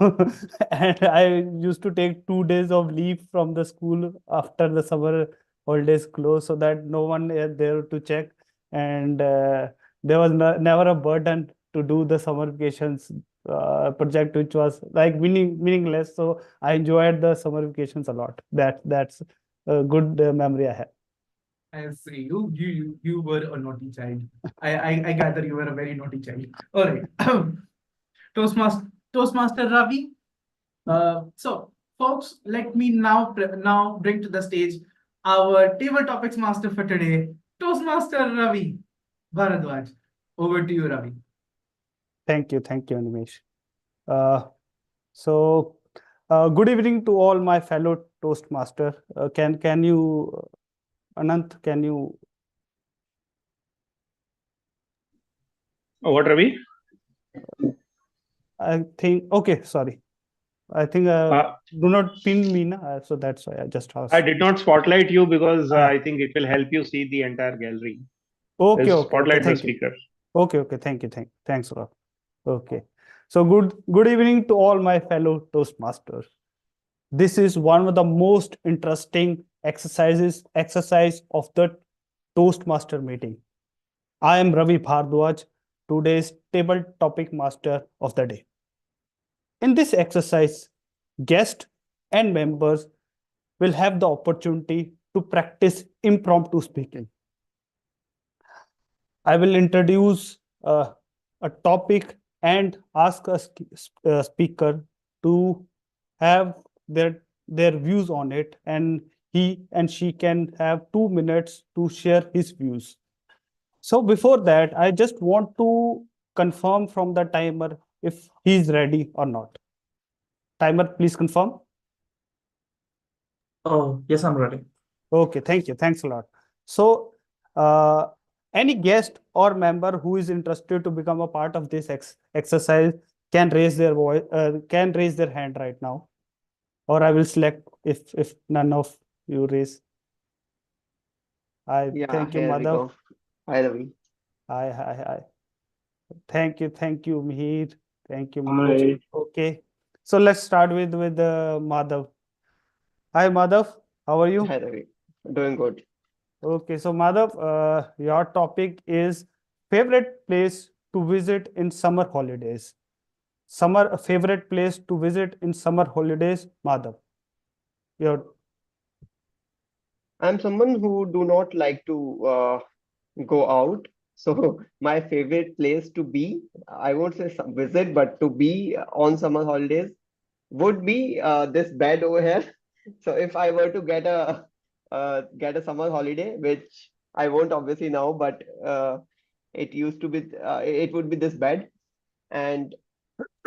and I used to take 2 days of leave from the school after the summer holidays close, so that no one is there to check, and there was never a burden to do the summer vacations project, which was like meaningless. So I enjoyed the summer vacations a lot. That's a good memory I have. I see you were a naughty child. I gather you were a very naughty child. All right. Toastmaster Ravi. So folks, let me now bring to the stage our table topics master for today, Toastmaster Ravi Bharadwaj. Over to you, Ravi. Thank you, Animesh. Uh, so, good evening to all my fellow Toastmaster. Can you, Anant, can you? What, Ravi? I think, okay, sorry. I think do not pin me, na? So that's why I just I asked. did not spotlight you because Ah, I think it will help you see the entire gallery. okay, Just okay, spotlight the thank you. speaker. Okay, thanks a lot. Okay. So good evening to all my fellow Toastmasters. This is one of the most interesting exercise of the Toastmaster meeting. I am Ravi Bhardwaj, today's table topic master of the day. In this exercise, guests and members will have the opportunity to practice impromptu speaking. I will introduce a topic and ask a speaker to have their views on it, and he and she can have 2 minutes to share his views. So before that, I just want to confirm from the timer if he's ready or not. Timer, please confirm. Oh, yes, I'm ready. Okay, thank you. Thanks a lot. So, any guest or member who is interested to become a part of this exercise can raise their voice, can raise their hand right now, or I will select if none of you raise. I Yeah, thank you, here we Madhav. go. Hi, Ravi. Hi. Thank you, Mihir. Thank you, Manoj. Hi. Okay, so let's start with Madhav. Hi, Madhav. How are you? Hi, Ravi. Doing good. Okay, so Madhav, your topic is favorite place to visit in summer holidays. Summer favorite place to visit in summer holidays, Madhav. Your I'm someone who do not like to go out. So my favorite place to be, I won't say visit, but to be on summer holidays would be this bed over here. So if I were to get a summer holiday, which I won't obviously now, but it used to be, it would be this bed. And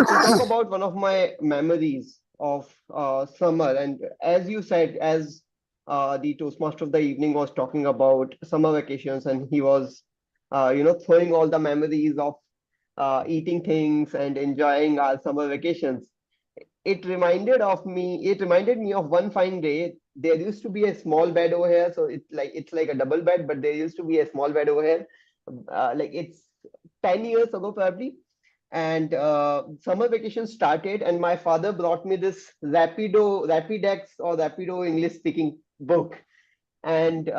to talk about one of my memories of summer, and as you said, as the Toastmaster of the evening was talking about summer vacations, and he was, throwing all the memories of eating things and enjoying our summer vacations. It reminded me of one fine day. There used to be a small bed over here, so it's like a double bed, but there used to be a small bed over here. Like it's 10 years ago probably, and summer vacation started, and my father brought me this Rapidex or Rapido English speaking book, and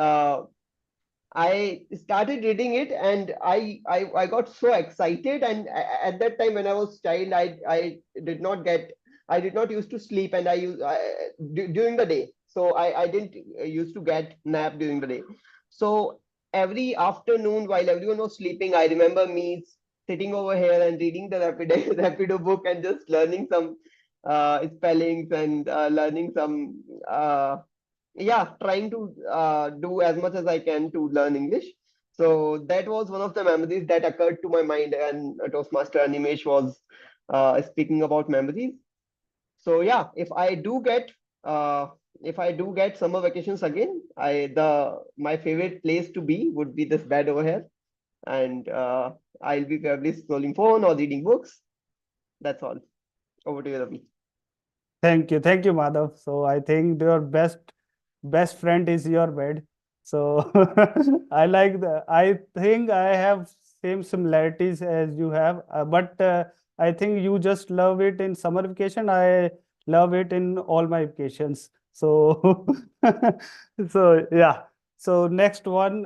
I started reading it, and I got so excited. And at that time, when I was child, I did not get I did not used to sleep, and during the day. So I didn't used to get nap during the day. So every afternoon, while everyone was sleeping, I remember me sitting over here and reading the Rapido book and just learning some spellings and learning some yeah, trying to do as much as I can to learn English. So that was one of the memories that occurred to my mind, and Toastmaster Animesh was speaking about memories. So yeah, if I do get summer vacations again, my favorite place to be would be this bed over here, and I'll be probably scrolling phone or reading books. That's all. Over to you, Ravi. thank you, Madhav. So I think your best friend is your bed. So I think I have same similarities as you have, but I think you just love it in summer vacation. I love it in all my vacations. So so yeah. So next one,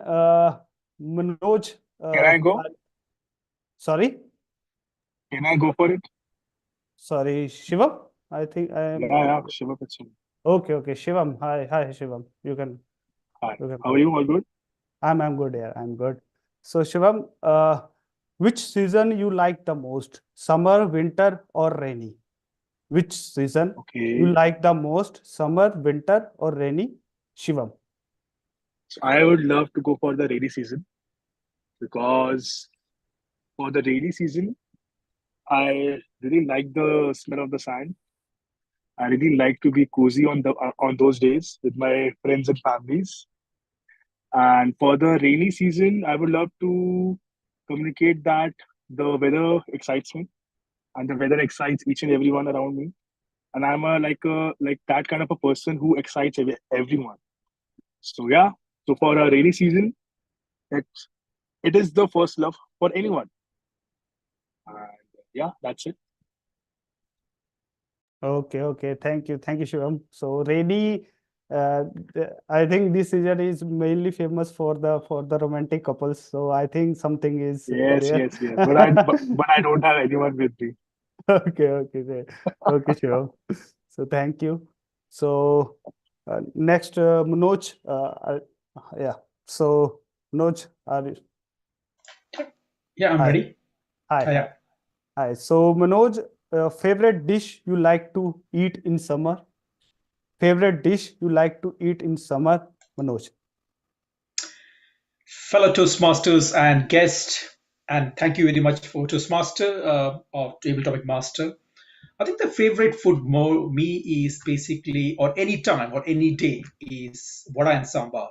Manoj. Can I go? Sorry, Can I go for it? sorry, Shivam. I think I am. Yeah, Shiva Pitson. Okay, Shivam. Hi, Shivam. Hi. You can How go are ahead. you? All good? I'm good, yeah. I'm good. So Shivam, which season you like the most? Summer, winter, or rainy? Which season you Okay. like the most? Summer, winter, or rainy? Shivam. So I would love to go for the rainy season because for the rainy season, I really like the smell of the sand. I really like to be cozy on those days with my friends and families. And for the rainy season, I would love to communicate that the weather excites me, and the weather excites each and everyone around me. And I'm like that kind of a person who excites everyone. So yeah, so for a rainy season, it it is the first love for anyone. And yeah, that's it. Okay. Thank you, Shivam. So rainy, I think this season is mainly famous for the romantic couples. So I think something is Yes, there. yes, yes. But I don't have anyone with me. Okay, sure. So thank you. So next, Manoj. Yeah. So Manoj, are you? Yeah, I'm Hi, ready. hi. Yeah. Hi. So Manoj, favorite dish you like to eat in summer? Favorite dish you like to eat in summer, Manoj? Fellow Toastmasters and guest, and thank you very much for Toastmaster or Table Topic Master. I think the favorite food more me is basically, or any time or any day, is vada and sambar.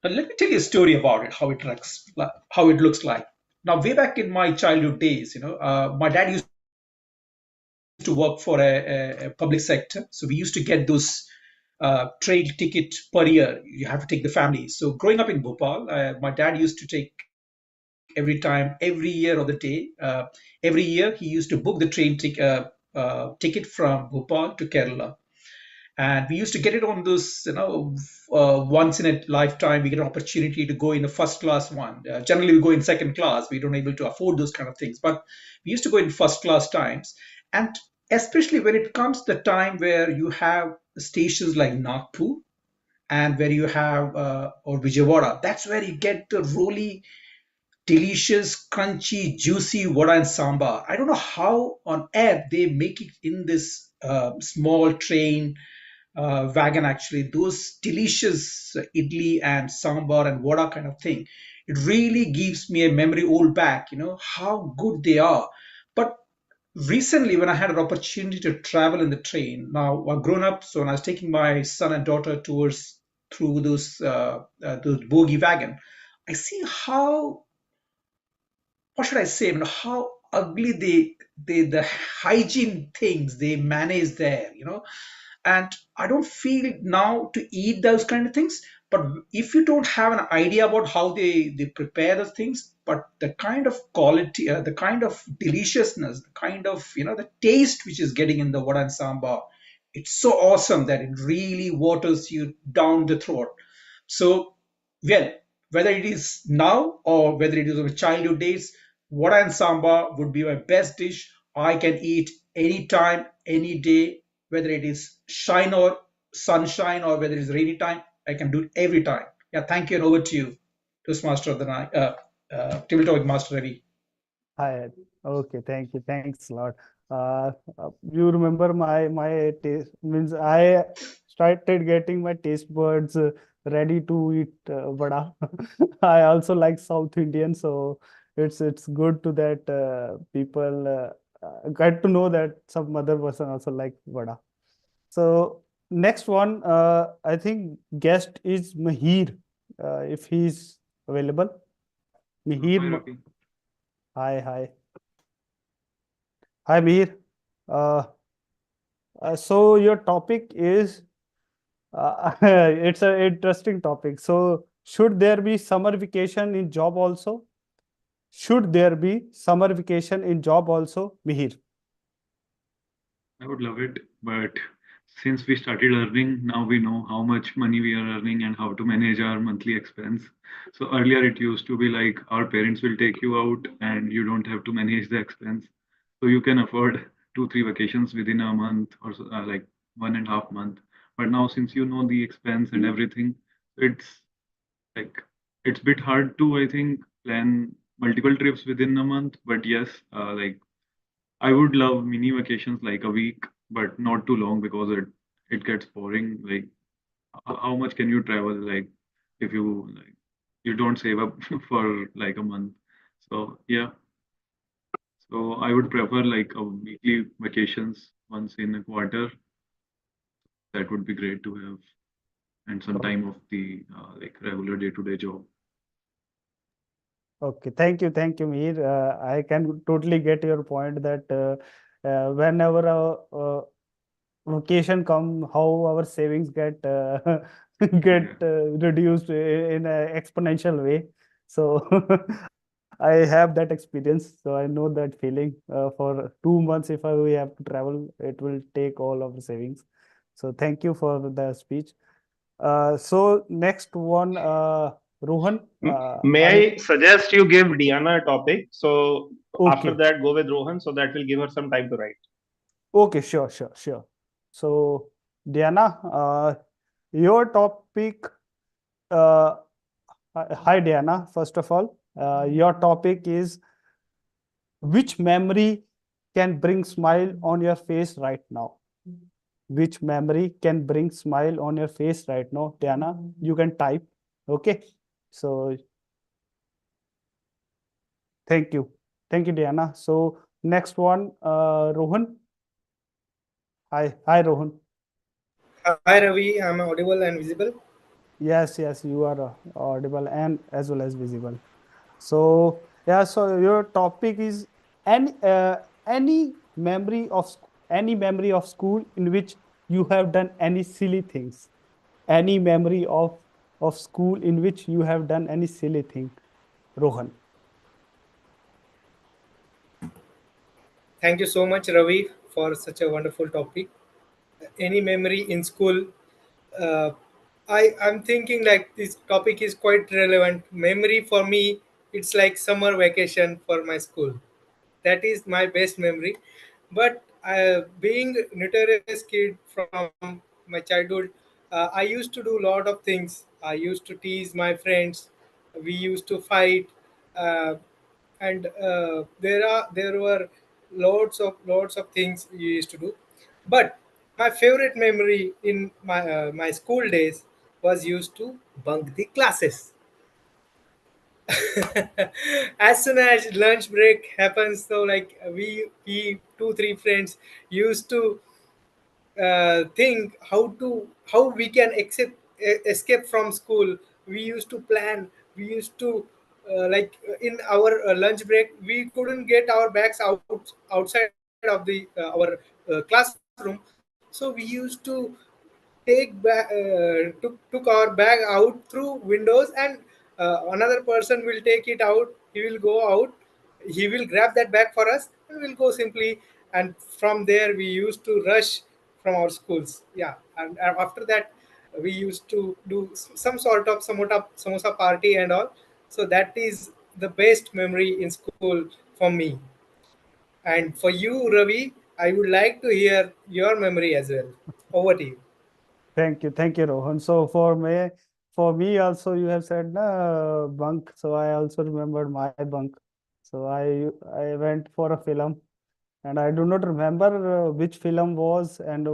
Now let me tell you a story about it, how it looks like. Now, way back in my childhood days, my dad used to to work for a public sector. So we used to get those train ticket per year. You have to take the family. So growing up in Bhopal, my dad used to take every year of the day. Every year he used to book the ticket from Bhopal to Kerala, and we used to get it on those, once in a lifetime we get an opportunity to go in a first class one. Generally we go in second class, we don't able to afford those kind of things, but we used to go in first class times. And especially when it comes to the time where you have stations like Nagpur, and where you have or Vijayawada, that's where you get the really delicious, crunchy, juicy vada and sambar. I don't know how on earth they make it in this small train wagon. Actually, those delicious idli and sambar and vada kind of thing, it really gives me a memory all back, how good they are. But recently, when I had an opportunity to travel in the train, now I've grown up, so when I was taking my son and daughter towards through those bogie wagon, I see how, what should I say, how ugly the hygiene things they manage there, and I don't feel now to eat those kind of things. But if you don't have an idea about how they prepare those things, but the kind of quality, the kind of deliciousness, the kind of, the taste which is getting in the vada and sambar, it's so awesome that it really waters you down the throat. So, well, whether it is now or whether it is of childhood days, vada and sambar would be my best dish. I can eat anytime, any day, whether it is shine or sunshine or whether it is rainy time. I can do it every time. Yeah, thank you, and over to you, Toastmaster of the night, Table Topic Master Ravi. Hi. Okay, thank you. Thanks a lot. You remember my taste means I started getting my taste buds ready to eat vada. I also like South Indian, so it's good to that people get to know that some other person also like vada. So next one, I think guest is Mahir, if he's available. Mahir, Hi, Ravi. hi, hi. Hi, Mihir. Uh, so your topic is it's an interesting topic. So should there be summer vacation in job also? Should there be summer vacation in job also, Mihir? I would love it, but since we started earning, now we know how much money we are earning and how to manage our monthly expense. So earlier it used to be like our parents will take you out and you don't have to manage the expense. So you can afford 2, 3 vacations within a month or so, like 1.5 month. But now since you know the expense and everything, it's like it's a bit hard to, I think, plan multiple trips within a month. But yes, like I would love mini vacations like a week, but not too long because it gets boring. Like how much can you travel? Like if you don't save up for like a month. So yeah, so I would prefer like a weekly vacations once in a quarter. That would be great to have, and some time of the like regular day-to-day job. Okay, thank you, Mihir. I can totally get your point that whenever vacation come, how our savings get get reduced in an exponential way. So I have that experience, so I know that feeling. For 2 months, if we have to travel, it will take all of the savings. So thank you for the speech. So next one, Rohan. May I suggest you give Diana a topic? So after Okay. that, go with Rohan, so that will give her some time to write. Okay, sure. So, Diana, your topic. Hi, Diana. First of all, your topic is which memory can bring smile on your face right now? Which memory can bring smile on your face right now, Diana? You can type. Okay. So, thank you, Diana. So, next one, Rohan. Hi, Rohan. Hi Ravi, I'm audible and visible. Yes, you are audible and as well as visible. So yeah, so your topic is any memory of any memory of school in which you have done any silly things. Any memory of school in which you have done any silly thing, Rohan. Thank you so much, Ravi, for such a wonderful topic. Any memory in school? Uh, I'm thinking like this topic is quite relevant. Memory for me, it's like summer vacation for my school. That is my best memory. But being notorious kid from my childhood, I used to do a lot of things. I used to tease my friends. We used to fight. Uh, and there were lots of things we used to do, but my favorite memory in my school days was used to bunk the classes. As soon as lunch break happens, so like we two three friends used to think how we can escape from school. We used to plan. We used to in our lunch break, we couldn't get our bags outside of the our classroom. So we used to took our bag out through windows, and another person will take it out. He will go out, he will grab that bag for us, and we'll go simply. And from there we used to rush from our schools. Yeah, and after that we used to do some sort of samosa party and all. So that is the best memory in school for me. And for you, Ravi, I would like to hear your memory as well. Over to you. Thank you, Rohan. So for me also, you have said na bunk. So I also remembered my bunk. So I went for a film, and I do not remember which film was and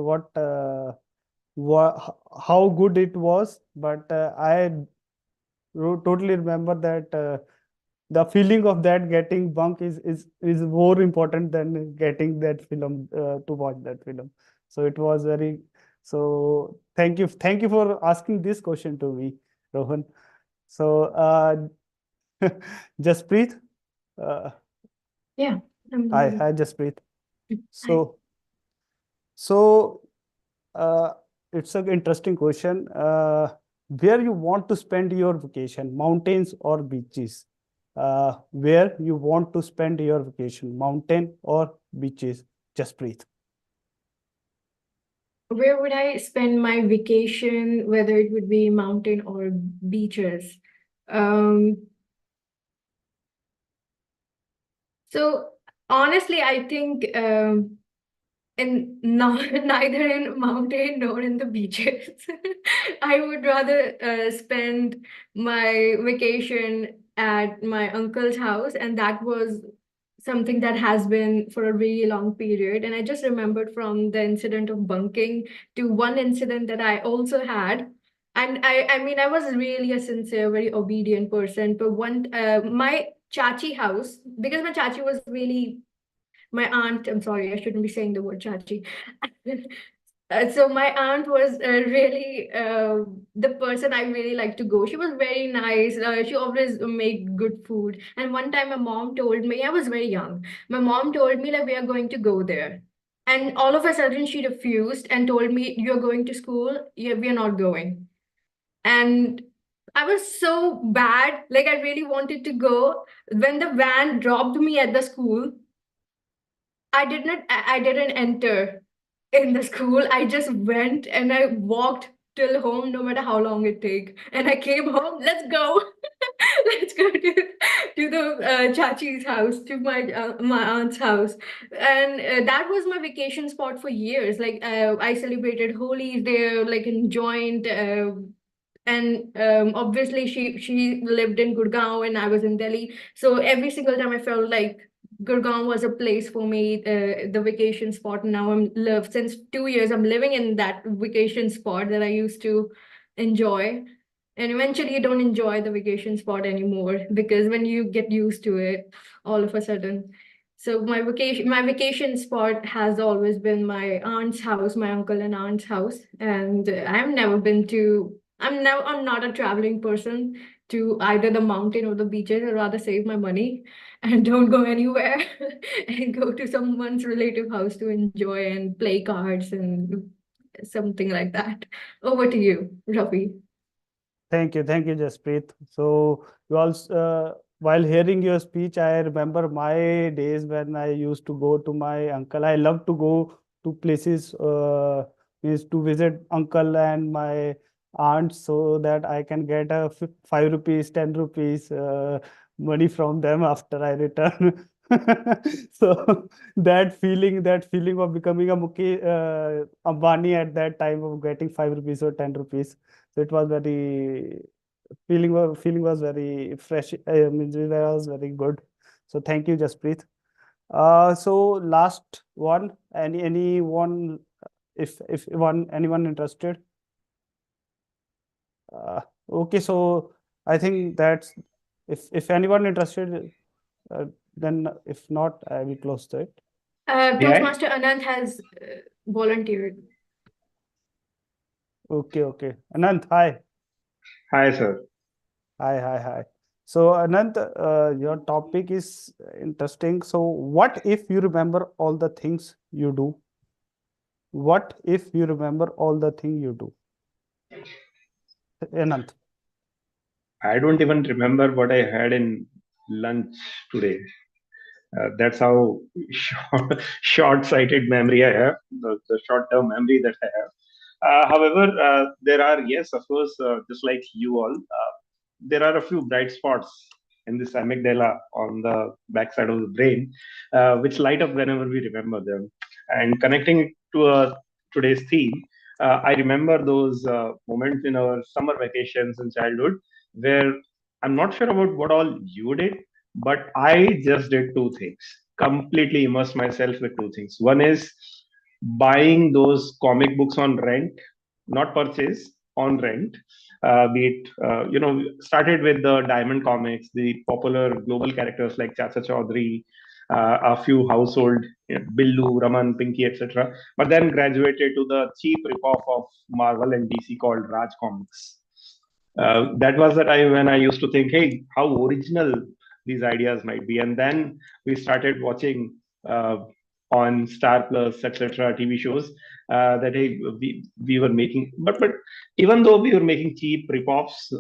how good it was, but I totally remember that the feeling of that getting bunk is more important than getting that film to watch that film. So it was very. So thank you for asking this question to me, Rohan. So Jasprit, uh, Yeah, I'm listening. hi Jasprit. Hi. So so uh, it's an interesting question. Where you want to spend your vacation, mountains or beaches? Where you want to spend your vacation, mountain or beaches? Just breathe. Where would I spend my vacation, whether it would be mountain or beaches? Um, so honestly, I think in not neither in mountain nor in the beaches. I would rather spend my vacation at my uncle's house, and that was something that has been for a really long period. And I just remembered from the incident of bunking to one incident that I also had. And I mean, I was really a sincere, very obedient person. But my chachi house, because my chachi was really my aunt, I'm sorry, I shouldn't be saying the word chachi. So my aunt was really the person I really like to go. She was very nice. She always made good food. And one time my mom told me, I was very young. My mom told me like we are going to go there. And all of a sudden she refused and told me, you're going to school? Yeah, we are not going. And I was so bad. Like I really wanted to go. When the van dropped me at the school, I didn't enter in the school. I just went and I walked till home no matter how long it take. And I came home, let's go. Let's go to the chachi's house, to my aunt's house. And that was my vacation spot for years. Like I celebrated Holi there, like enjoyed and obviously she lived in Gurgaon and I was in Delhi. So every single time I felt like Gurgaon was a place for me, the vacation spot. And now I'm lived since 2 years. I'm living in that vacation spot that I used to enjoy. And eventually, you don't enjoy the vacation spot anymore because when you get used to it, all of a sudden. So my vacation spot has always been my aunt's house, my uncle and aunt's house, and I've never been to. I'm now I'm not a traveling person to either the mountain or the beaches. I'd rather save my money and don't go anywhere and go to someone's relative house to enjoy and play cards and something like that. Over to you, Ravi. Thank you, Jasprit. So you also, while hearing your speech, I remember my days when I used to go to my uncle. I love to go to places, is to visit uncle and my aunt so that I can get a 5 rupees, 10 rupees money from them after I return. So that feeling of becoming a Ambani at that time of getting 5 rupees or 10 rupees. So it was very feeling was very fresh. I mean, it was very good. So thank you, Jasprit. So last one, anyone, if one anyone interested. Uh, okay, so I think that's if anyone interested, then if not, I will close it. Yeah. Toastmaster Anand has volunteered. Okay. Anant, hi. Hi, sir. Hi. So, Anant, your topic is interesting. So, what if you remember all the things you do? What if you remember all the things you do? Anant. I don't even remember what I had in lunch today. That's how short-sighted memory I have, the short-term memory that I have. However, there are, yes, of course, just like you all, there are a few bright spots in this amygdala on the backside of the brain, which light up whenever we remember them. And connecting it to today's theme, I remember those moments in our summer vacations in childhood where I'm not sure about what all you did, but I just did two things. Completely immersed myself with two things. One is buying those comic books on rent, not purchase, on rent. Be it, started with the Diamond comics, the popular global characters like Chacha Chaudhary, a few household, Billu, Raman, Pinky, etc. But then graduated to the cheap ripoff of Marvel and DC called Raj Comics. That was the time when I used to think, hey, how original these ideas might be. And then we started watching on Star Plus, etc., TV shows that hey, we were making, but even though we were making cheap ripoffs,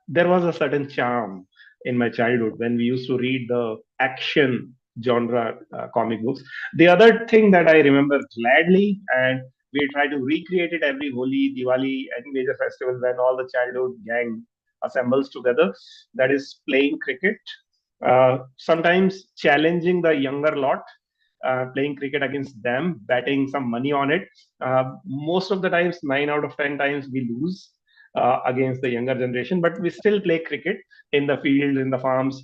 there was a certain charm in my childhood when we used to read the action genre comic books. The other thing that I remember gladly, and we try to recreate it every Holi, Diwali, any major festival when all the childhood gang assembles together. That is playing cricket. Sometimes challenging the younger lot, playing cricket against them, betting some money on it. Most of the times, 9 out of 10 times, we lose against the younger generation, but we still play cricket in the fields, in the farms,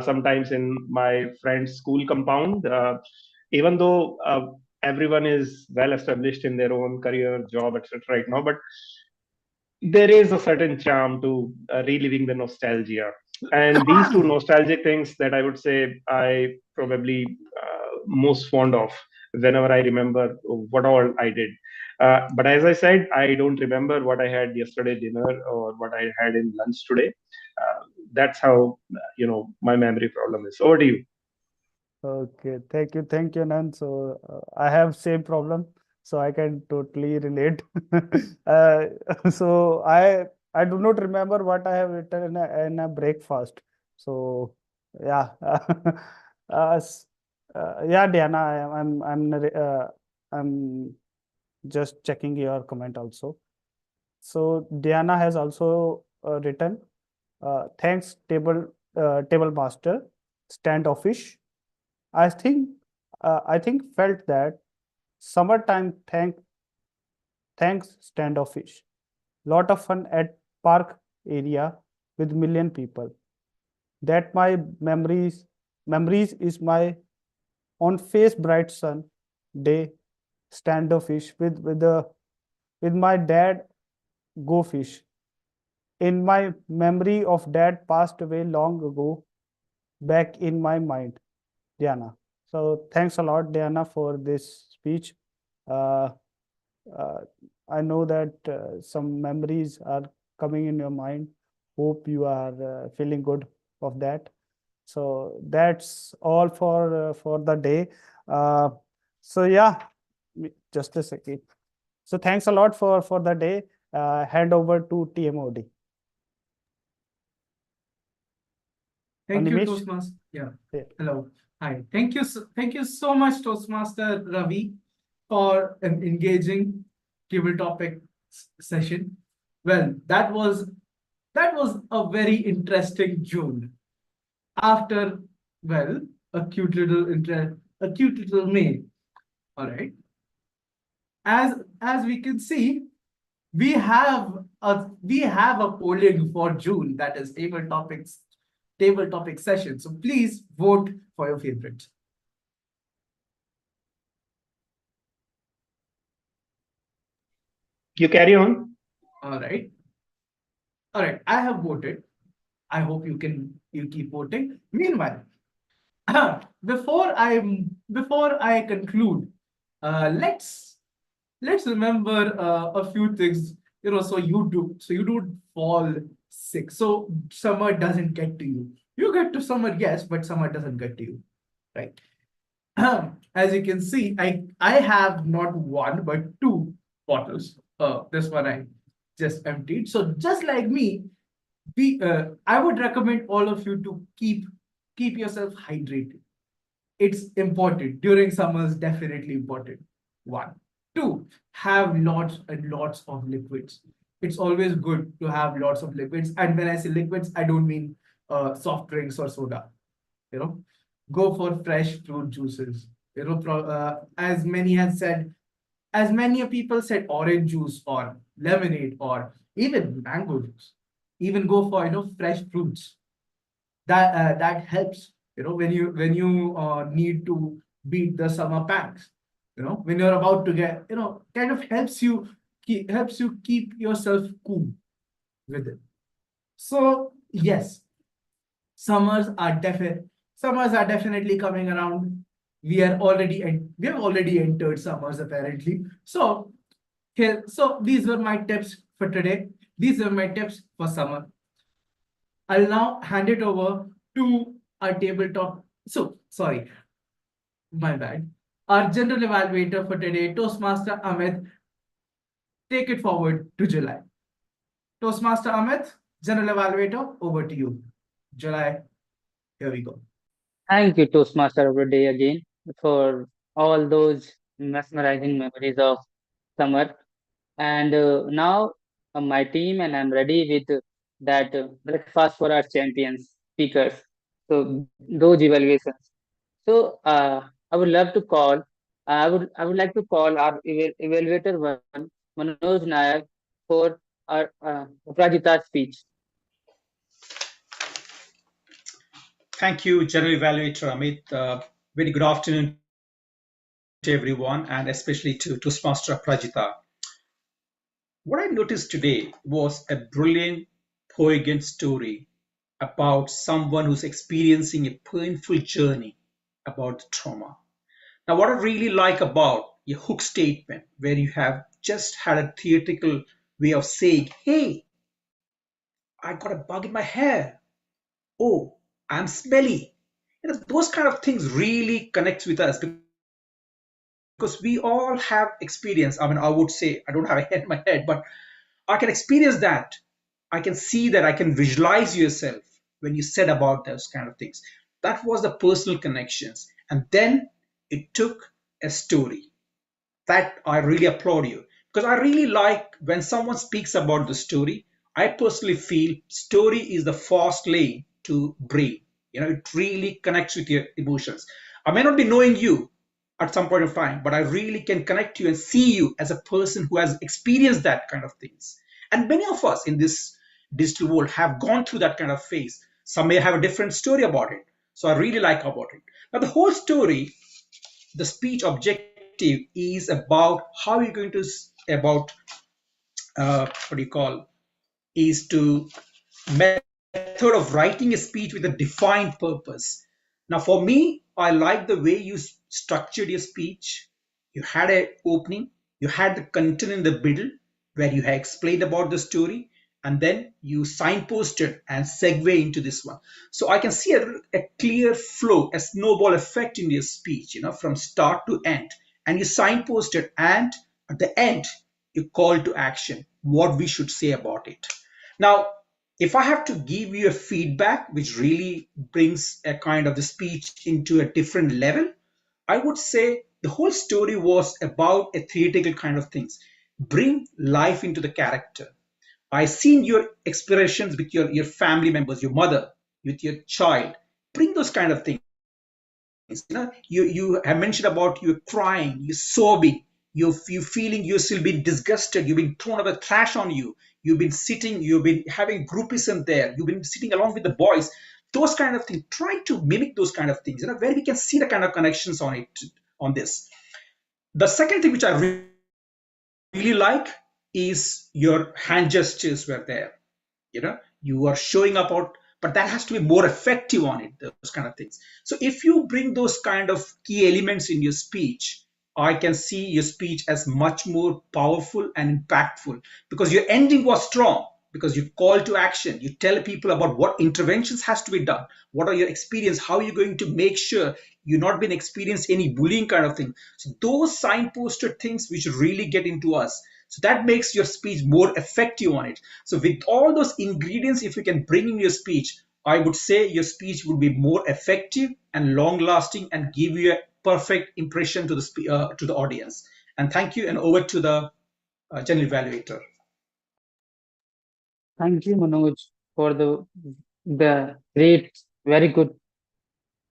sometimes in my friend's school compound. Even though everyone is well established in their own career, job, etc., right now, but there is a certain charm to reliving the nostalgia. And these two nostalgic things that I would say I probably most fond of whenever I remember what all I did. But as I said, I don't remember what I had yesterday dinner or what I had in lunch today. That's how my memory problem is. Over to you. Okay, thank you, Anand. So I have same problem, so I can totally relate. uh, so I do not remember what I have written in a breakfast. So yeah, yeah, Diana, I'm just checking your comment also. So Diana has also written, thanks table master, standoffish. I think felt that summertime thanks standoffish. Lot of fun at park area with million people. That my memories is my on face bright sun day standoffish with my dad go fish. In my memory of dad passed away long ago, back in my mind, Diana. So thanks a lot, Diana, for this speech. Uh, uh, I know that some memories are coming in your mind hope you are feeling good of that. So that's all for the day. So yeah, just a second. So thanks a lot for the day. Hand over to TMOD. Thank you, Animesh? Toastmaster. Yeah. Yeah. Hello. Hi. Thank you so much, Toastmaster Ravi, for an engaging table topic session. Well, that was a very interesting June. After, well, a cute little May. All right. As we can see, we have a polling for June, that is table topic session. So please vote for your favorite. You carry on. All right. All right. I have voted. I hope you keep voting. Meanwhile, before I conclude, let's remember a few things, so you don't fall sick, so summer doesn't get to you. You get to summer, yes, but summer doesn't get to you, right? As you can see, I have not one but two bottles. This one I just emptied. So just like me, I would recommend all of you to keep yourself hydrated. It's important during summers, definitely important. One. Two, have lots and lots of liquids. It's always good to have lots of liquids. And when I say liquids, I don't mean soft drinks or soda. You know, go for fresh fruit juices. As many have said, as many people said, orange juice or lemonade or even mango juice. Even go for fresh fruits. That helps. When you need to beat the summer pangs. When you're about to get, kind of helps you keep yourself cool with it. So yes, summers are definitely coming around. We have already entered summers apparently. So these were my tips for today. These are my tips for summer. I'll now hand it over to our tabletop. So sorry, my bad. Our general evaluator for today, Toastmaster Amit, take it forward to July. Toastmaster Amit, general evaluator, over to you. July, here we go. Thank you, Toastmaster of the day again, for all those mesmerizing memories of summer. And now my team and I'm ready with that breakfast for our champions speakers. So those evaluations. So I would love to call. I would like to call our evaluator one, Manoj Nayak, for our Aprajita's speech. Thank you, General Evaluator Amit. Very good afternoon to everyone, and especially to Toastmaster Prajita. What I noticed today was a brilliant, poignant story about someone who's experiencing a painful journey about trauma. Now, what I really like about a hook statement where you have just had a theatrical way of saying, hey, I got a bug in my hair. Oh, I'm smelly. Those kind of things really connects with us because we all have experience. I mean, I would say I don't have a hair in my head, but I can experience that. I can see that. I can visualize yourself when you said about those kind of things. That was the personal connections. And then it took a story. That I really applaud you because I really like when someone speaks about the story. I personally feel story is the fast lane to brain. It really connects with your emotions. I may not be knowing you at some point of time, but I really can connect you and see you as a person who has experienced that kind of things. And many of us in this digital world have gone through that kind of phase. Some may have a different story about it. So I really like about it. Now the whole story, the speech objective is about how you're going to about what do you call is to method of writing a speech with a defined purpose. Now for me, I like the way you structured your speech. You had a opening, you had the content in the middle where you had explained about the story, and then you signposted and segue into this one. So I can see a clear flow, a snowball effect in your speech, from start to end. And you signposted, and at the end, you call to action what we should say about it. Now, if I have to give you a feedback which really brings a kind of the speech into a different level, I would say the whole story was about a theatrical kind of things. Bring life into the character. I seen your expressions with your family members, your mother, with your child. Bring those kind of things. You have mentioned about you crying, you sobbing, you feeling you're still being disgusted, you've been thrown away trash on you, you've been sitting, you've been having groupism there, you've been sitting along with the boys. Those kind of things. Try to mimic those kind of things, where we can see the kind of connections on it on this. The second thing which I really like is your hand gestures were there. You are showing up out, but that has to be more effective on it, those kind of things. So if you bring those kind of key elements in your speech, I can see your speech as much more powerful and impactful, because your ending was strong, because you call to action, you tell people about what interventions has to be done, what are your experience, how are you going to make sure you're not been experience any bullying kind of thing. So those signposted things which really get into us, so that makes your speech more effective on it. So with all those ingredients, if you can bring in your speech, I would say your speech would be more effective and long lasting and give you a perfect impression to the audience. And thank you, and over to the general evaluator. Thank you, Manoj, for the great, very good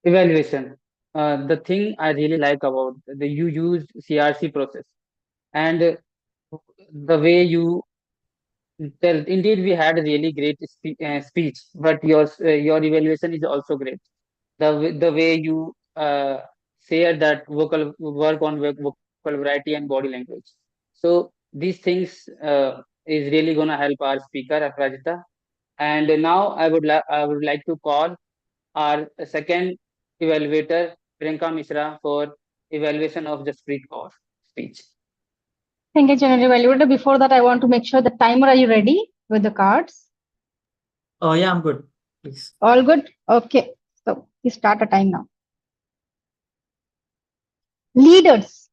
evaluation. The thing I really like about you used CRC process, and the way you tell. Indeed, we had a really great speech, but your evaluation is also great. The way you share that vocal work on vocal variety and body language. So these things is really gonna help our speaker Aprajita. And now I would like to call our second evaluator Priyanka Mishra for evaluation of Jaspreet Kaur speech. Thank you, General Evaluator. Before that, I want to make sure the timer, are you ready with the cards? Oh, yeah, I'm good. Please. All good? Okay. So we start a time now. Leaders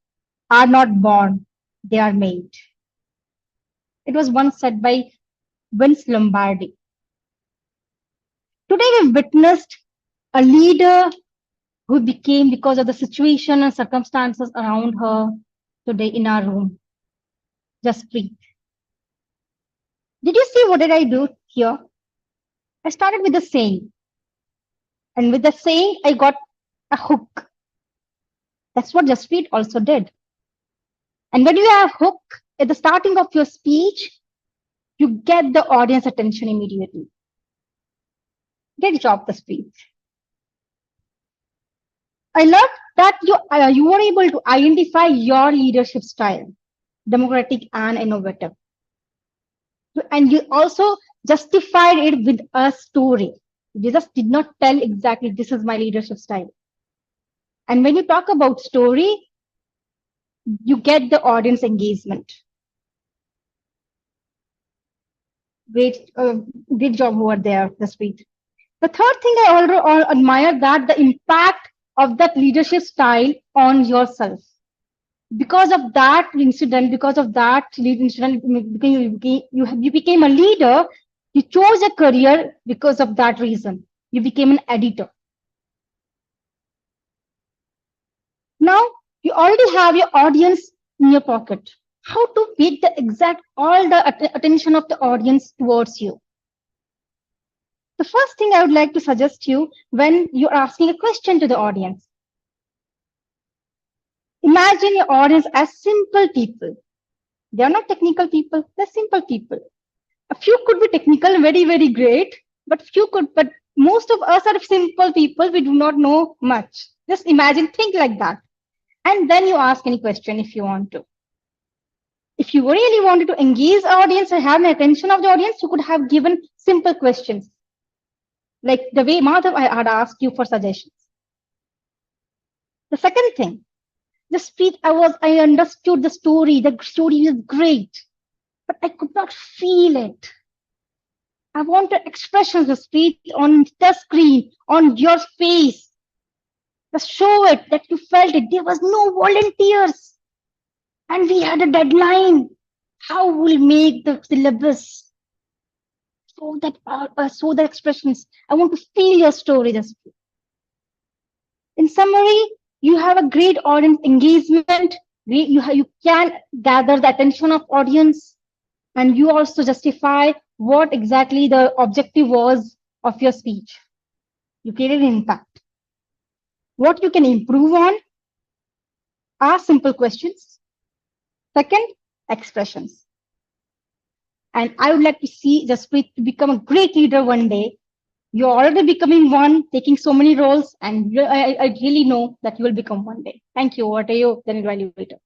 are not born, they are made. It was once said by Vince Lombardi. Today we've witnessed a leader who became because of the situation and circumstances around her today in our room. Jaspreet. Did you see what did I do here? I started with the saying. And with the saying, I got a hook. That's what Jaspreet also did. And when you have hook at the starting of your speech, you get the audience attention immediately. Great job, the speech. I love that you were able to identify your leadership style, democratic and innovative. And you also justified it with a story. You just did not tell exactly this is my leadership style. And when you talk about story, you get the audience engagement. Great job over there, Jaspreet. The third thing I already admire that the impact of that leadership style on yourself. Because of that incident, you became a leader. You chose a career because of that reason. You became an editor. Now you already have your audience in your pocket. How to make all the attention of the audience towards you? The first thing I would like to suggest you when you're asking a question to the audience. Imagine your audience as simple people. They are not technical people, they're simple people. A few could be technical, very, very great, but most of us are simple people. We do not know much. Just imagine, think like that. And then you ask any question if you want to. If you really wanted to engage the audience and have the attention of the audience, you could have given simple questions. Like the way Madhav I had asked you for suggestions. The second thing, I understood the story. The story is great, but I could not feel it. I want the expressions, the speech on the screen, on your face. Just show it that you felt it. There was no volunteers. And we had a deadline. How will make the syllabus? So the expressions. I want to feel your story. Just in summary, you have a great audience engagement. You can gather the attention of audience, and you also justify what exactly the objective was of your speech. You created an impact. What you can improve on are simple questions. Second, expressions. And I would like to see Jasprit to become a great leader one day. You're already becoming one, taking so many roles, and I really know that you will become one day. Thank you. What are you, then evaluator?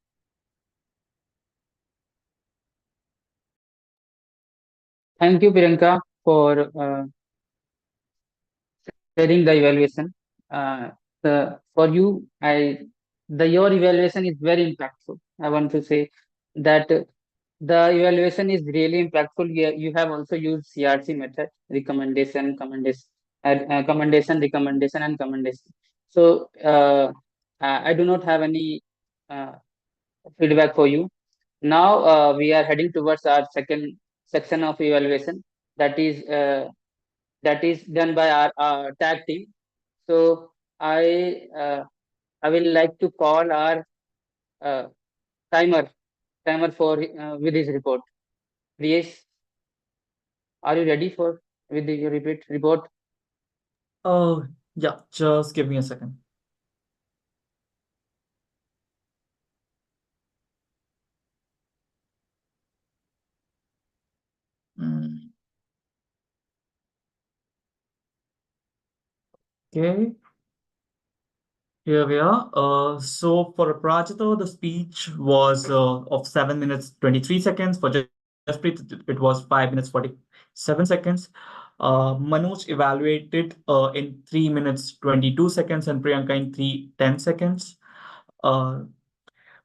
Thank you, Priyanka, for sharing the evaluation. For you, your evaluation is very impactful. I want to say that the evaluation is really impactful. You have also used CRC method, recommendation, and commendation. So I do not have any uh, feedback for you. Now we are heading towards our second section of evaluation, that is uh, that is done by our tag team. So I I will like to call our uh, timer for with his report. Priyesh, are you ready for with your repeat report? Oh, yeah, just give me a second. Mm, Okay, here we are. So for Aprajita, the speech was of 7 minutes 23 seconds. For Jasprit, it was 5 minutes 47 seconds. Manoj evaluated in 3 minutes 22 seconds and Priyanka in 3:10 seconds. Uh,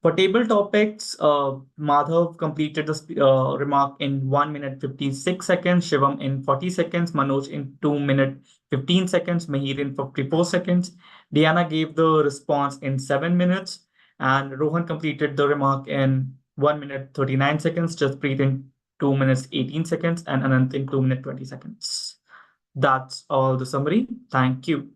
For table topics, Madhav completed the remark in 1 minute 56 seconds, Shivam in 40 seconds, Manoj in 2 minute 15 seconds, Mahir in 54 seconds. Diana gave the response in 7 minutes, and Rohan completed the remark in 1 minute 39 seconds, Jaspreet in 2 minutes 18 seconds, and Anant in 2 minute 20 seconds. That's all the summary. Thank you.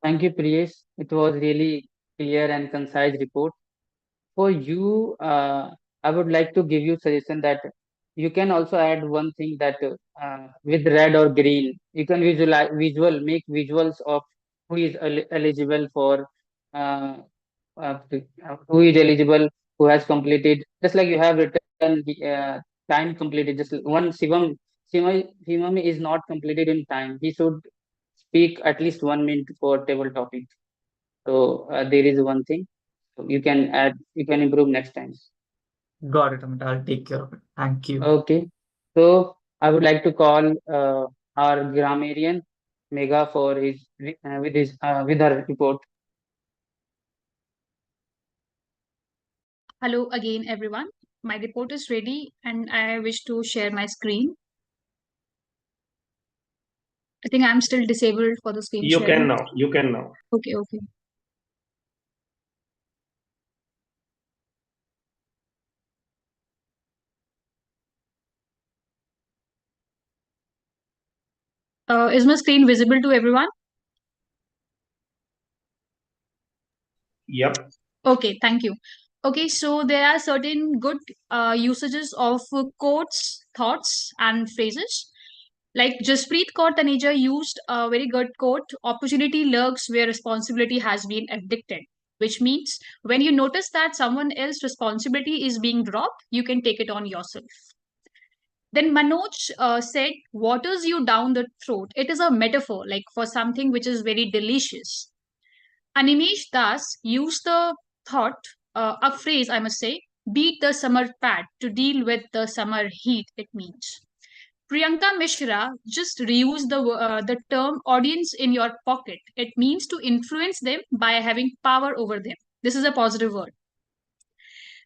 Thank you, Priyesh. It was really clear and concise report. For you, I would like to give you suggestion that you can also add one thing that with red or green, you can make visuals of who is eligible for uh, who is eligible, who has completed, just like you have written time completed. Just one Shivam is not completed in time. He should speak at least 1 minute for table topic. So there is one thing. So you can improve next time. Got it, Amit. I'll take care of it. Thank you. Okay. So I would like to call our grammarian Mega for with her report. Hello again, everyone. My report is ready and I wish to share my screen. I think I'm still disabled for the screen You can sharing. now. You can now. Okay, okay. Is my screen visible to everyone? Yep. Okay, thank you. Okay, so there are certain good usages of quotes, thoughts, and phrases. Like Jaspreet Kaur Taneja used a very good quote: opportunity lurks where responsibility has been abdicted, which means when you notice that someone else's responsibility is being dropped, you can take it on yourself. Then Manoj said, waters you down the throat. It is a metaphor, like for something which is very delicious. Animesh Das used the thought, a phrase, I must say, beat the summer pad to deal with the summer heat, it means. Priyanka Mishra just reused the term audience in your pocket. It means to influence them by having power over them. This is a positive word.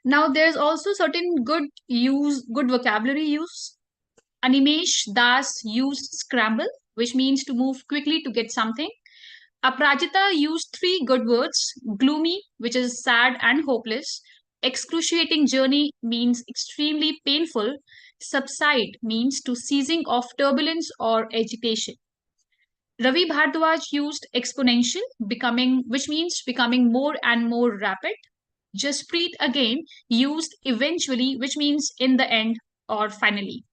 Now there's also certain good vocabulary use. Animesh Das used scramble, which means to move quickly to get something. Aprajita used three good words: gloomy, which is sad and hopeless; excruciating journey means extremely painful; subside means to ceasing of turbulence or agitation. Ravi Bhardwaj used exponential, becoming, which means becoming more and more rapid. Jaspreet again used eventually, which means in the end or finally.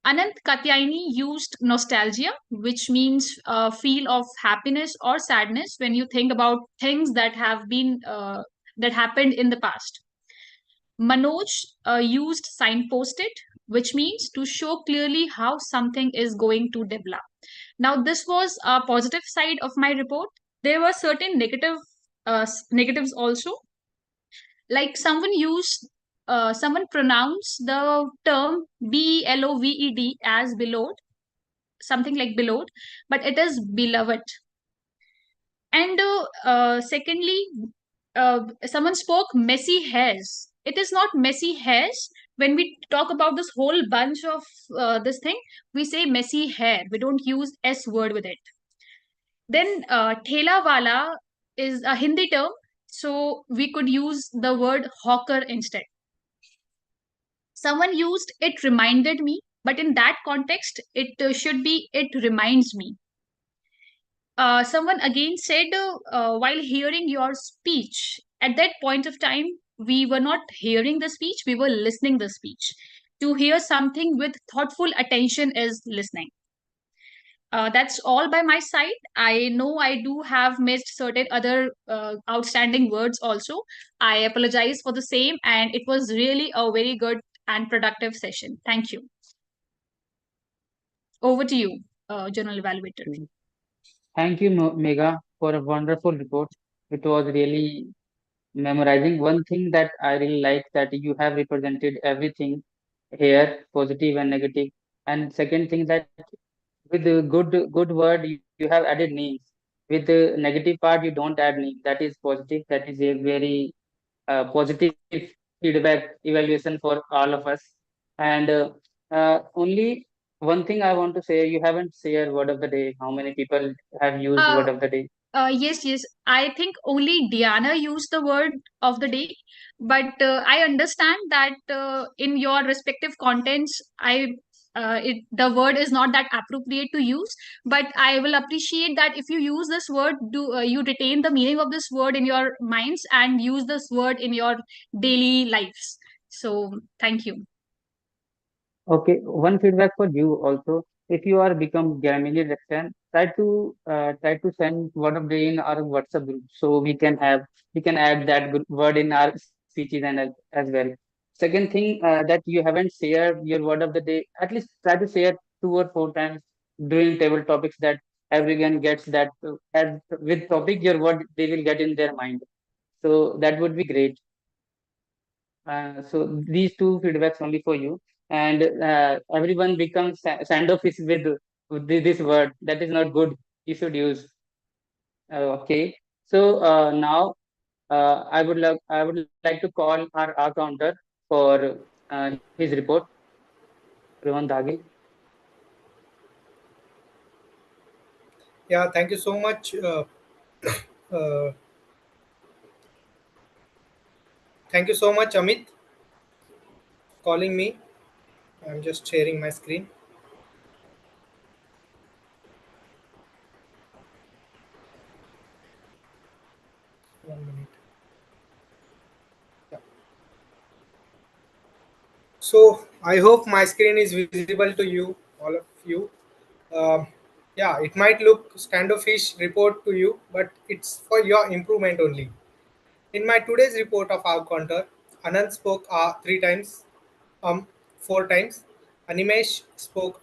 Anant Katyayani used nostalgia, which means a feel of happiness or sadness when you think about things that have been that happened in the past. Manoj used signposted, which means to show clearly how something is going to develop. Now, this was a positive side of my report. There were certain negatives also, like someone pronounced the term beloved as beloved, something like beloved, but it is beloved. And secondly, someone spoke messy hairs. It is not messy hairs. When we talk about this whole bunch of this thing, we say messy hair. We don't use S word with it. Then thela wala is a Hindi term, so we could use the word hawker instead. Someone used it reminded me, but in that context, it should be it reminds me. Someone again said, while hearing your speech, at that point of time, we were not hearing the speech, we were listening the speech. To hear something with thoughtful attention is listening. That's all by my side. I know I do have missed certain other outstanding words also. I apologize for the same, and it was really a very good and productive session. Thank you. Over to you, General Evaluator. Thank you, Mega, for a wonderful report. It was really memorizing. One thing that I really like that you have represented everything here, positive and negative. And second thing that with the good word you have added names. With the negative part you don't add names. That is positive. That is a very positive feedback evaluation for all of us. And only one thing I want to say, you haven't shared word of the day. How many people have used Uh, word of the day? yes. I think only Diana used the word of the day, but I understand that in your respective contents, the word is not that appropriate to use. But I will appreciate that if you use this word, do you retain the meaning of this word in your minds and use this word in your daily lives. So thank you. Okay, one feedback for you also. If you are become Grammarly Lexan, try to send word of day in our WhatsApp group so we can add that word in our speeches and as well. Second thing that you haven't shared your word of the day, at least try to share 2 or 4 times during table topics that everyone gets that as with topic your word they will get in their mind. So that would be great. So these two feedbacks only for you, and everyone becomes standoffish with this word. That is not good. You should use. Okay. So now I would like to call our counter for his report. Rohan Dagi. Yeah, thank you so much. Uh, Thank you so much, Amit, calling me. I'm just sharing my screen. One minute. Yeah. So I hope my screen is visible to you, all of you. Um, yeah, it might look standoffish report to you, but it's for your improvement only. In my today's report of our counter, Anand spoke 3 times, 4 times. Animesh spoke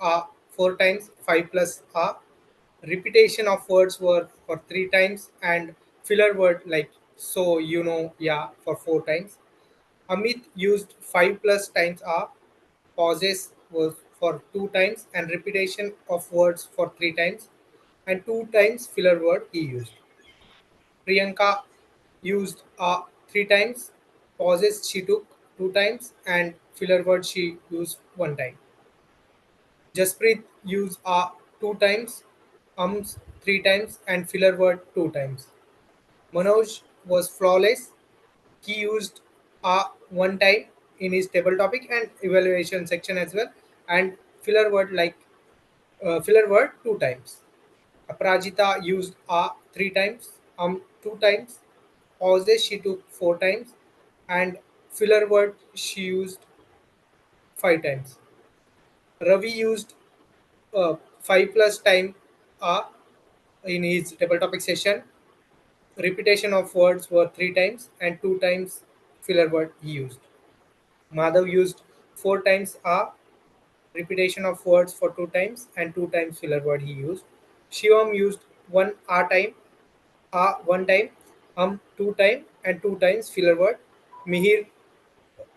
4 times, 5 plus repetition of words were for 3 times, and filler word like so, yeah, for 4 times. Amit used 5 plus times pauses was for 2 times, and repetition of words for 3 times, and 2 times filler word he used. Priyanka used 3 times, Pauses she took 2 times, and filler word she used 1 time. Jasprit used 2 times, ums 3 times, and filler word 2 times. Manoj was flawless. He used 1 time in his table topic and evaluation section as well, and filler word filler word 2 times. Aprajita used 3 times, 2 times. Pauses she took 4 times, and filler word she used 5 times. Ravi used 5 plus time a in his table topic session. Repetition of words were 3 times, and 2 times filler word he used. Madhav used 4 times a repetition of words for 2 times, and 2 times filler word he used. Shivam used one a 1 time, 2 time, and 2 times filler word. Mihir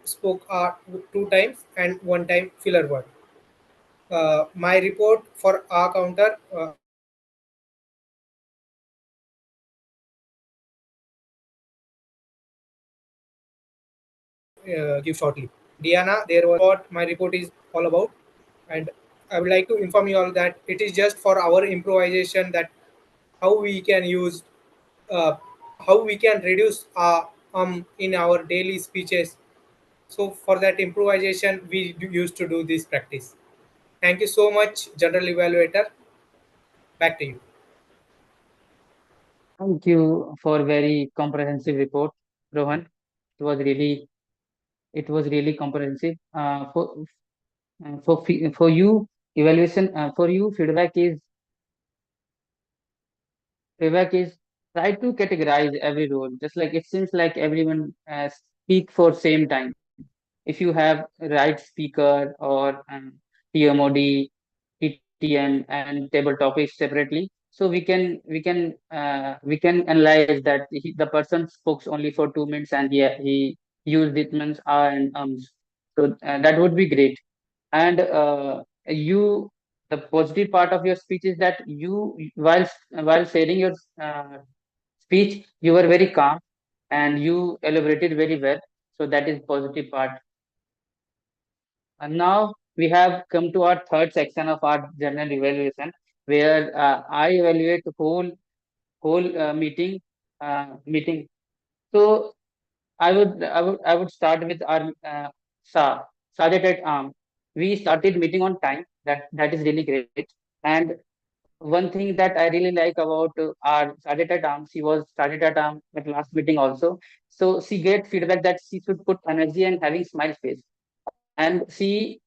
spoke a 2 times and 1 time filler word. My report for a counter, give shortly. Diana, there was what my report is all about, and I would like to inform you all that it is just for our improvisation, that how we can use, uh, how we can reduce in our daily speeches. So for that improvisation, we used to do this practice. Thank you so much, General Evaluator. Back to you. Thank you for very comprehensive report, Rohan. It was really it was really comprehensive. For you, evaluation for you, feedback is try to categorize every role. Just like it seems like everyone speak for same time. If you have right speaker or TMOD, TTM, and table topics separately, so we can analyze that the person spoke only for 2 minutes and he used it means are and ums. So that would be great. And you the positive part of your speech is that you while sharing your speech you were very calm and you elaborated very well, so that is positive part. And now we have come to our third section of our general evaluation, where I evaluate the whole meeting. So I would start with our Sadet at we started meeting on time. That is really great. And one thing that I really like about our Sadet at she was started at at last meeting also. So she get feedback that she should put energy and having smile face, and she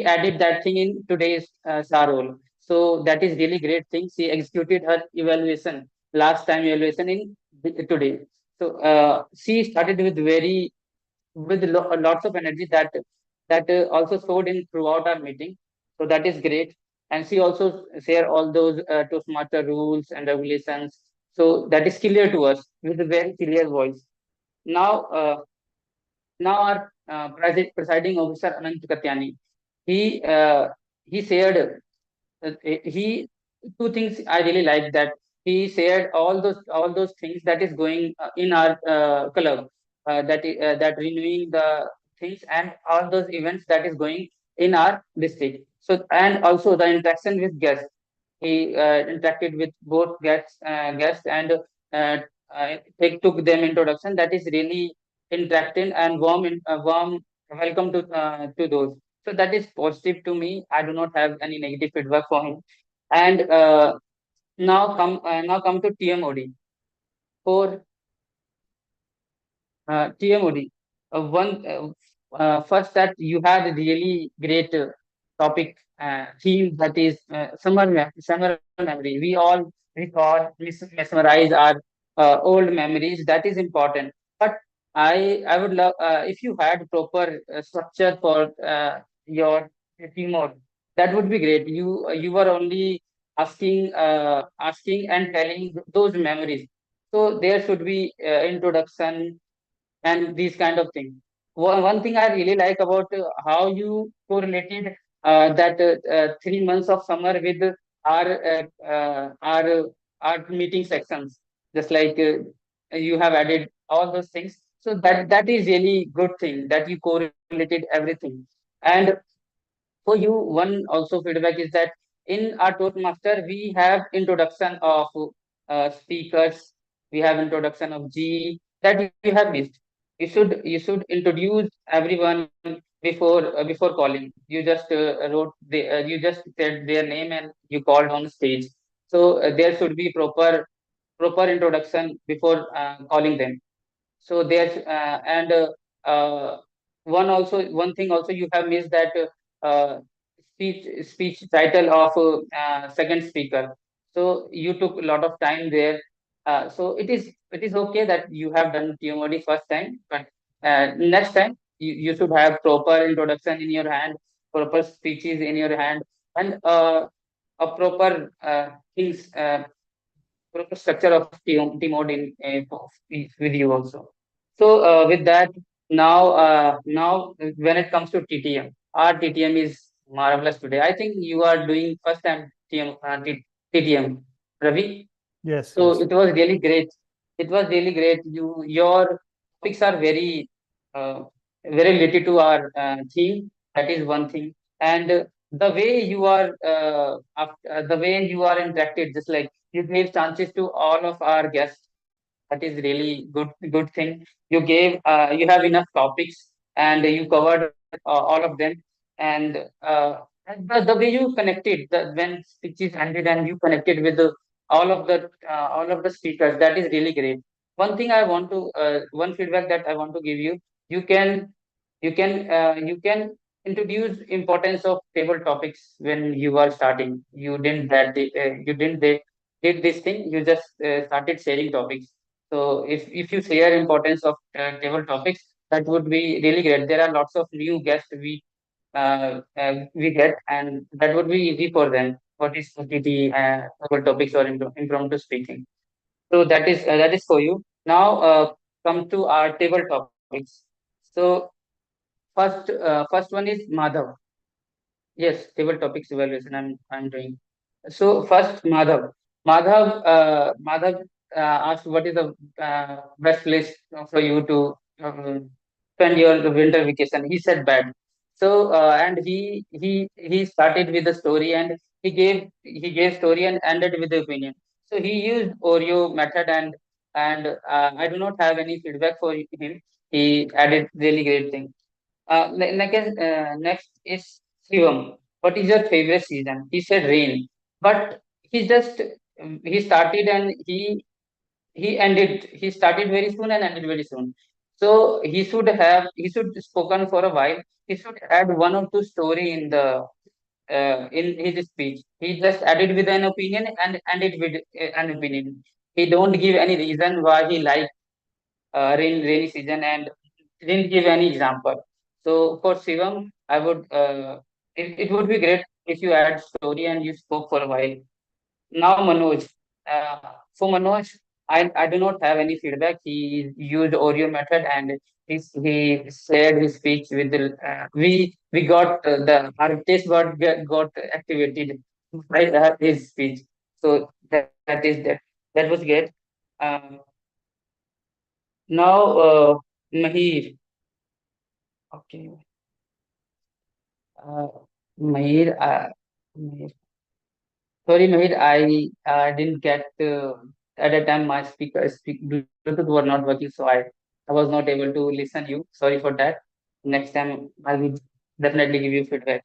added that thing in today's SAR role. So that is really great thing. She executed her evaluation last time evaluation in today. So she started with lots of energy that also showed in throughout our meeting. So that is great. And she also share all those Toastmaster rules and regulations. So that is clear to us with a very clear voice. Now, our presiding officer Anant Katyani, he uh, he shared he two things I really like, that he shared all those things that is going in our club, that renewing the things and all those events that is going in our district. So and also the interaction with guests. He interacted with both guests and uh, took them introduction. That is really interacting and warm welcome to those. So that is positive to me. I do not have any negative feedback for him. And now come to TMOD. For TMOD, first that you had a really great topic theme, that is summer memory. We all recall, mesmerize our old memories. That is important. But I would love if you had proper structure for your TMOD. That would be great. You were only asking and telling those memories. So there should be introduction and these kind of things. One thing I really like about how you correlated that 3 months of summer with our our meeting sections, just like you have added all those things. So that is really good thing that you correlated everything. And for you, one also feedback is that in our Toastmaster we have introduction of speakers, we have introduction of GE that you have missed. You should introduce everyone before calling. You just you just said their name and you called on stage. So there should be proper introduction before calling them. So there's and one thing also you have missed that speech title of second speaker. So you took a lot of time there. So it is okay that you have done TMOD first time, but next time you should have proper introduction in your hand, proper speeches in your hand, and a proper things proper structure of team mode with you also. So with that, now when it comes to TTM, our TTM is marvelous today. I think you are doing first time TTM, Ravi. Yes, So yes. it was really great. It was really great. Your topics are uh, very related to our theme. That is one thing. And the way you are interacted, just like you gave chances to all of our guests. That is really good thing. You have enough topics and you covered all of them. And the way you connected, when speeches ended and you connected with all of the speakers, that is really great. One feedback that I want to give you, you can you can introduce importance of table topics when you are starting. You didn't did this thing. You just started sharing topics. So if you share importance of table topics, that would be really great. There are lots of new guests we get, and that would be easy for them. What is OTT, table topics or impromptu speaking? So that is for you. Now come to our table topics. So first one is Madhav. Yes, table topics evaluation. I'm doing. So first, Madhav. Madhav asked what is the best place for you to spend your winter vacation. He said bad. So and he started with the story and he gave story and ended with the opinion. So he used Oreo method and I do not have any feedback for him. He added really great thing. Next is Shivam. What is your favorite season? He said rain, but he just he started and he ended. He started very soon and ended very soon. So he should spoken for a while. He should add one or two story in his speech. He just added with an opinion and ended with an opinion. He don't give any reason why he liked rainy season and didn't give any example. So for Shivam, it would be great if you add story and you spoke for a while. Now Manoj, for Manoj, I do not have any feedback. He used Oreo method and he shared his speech with we got our taste bud got activated by his speech. So that was great. Uh, now Mahir. Okay. Uh, Mahir, Mahir. Sorry, Mahir, I didn't get at that time my Bluetooth were not working, so I was not able to listen you. Sorry for that. Next time I will definitely give you feedback.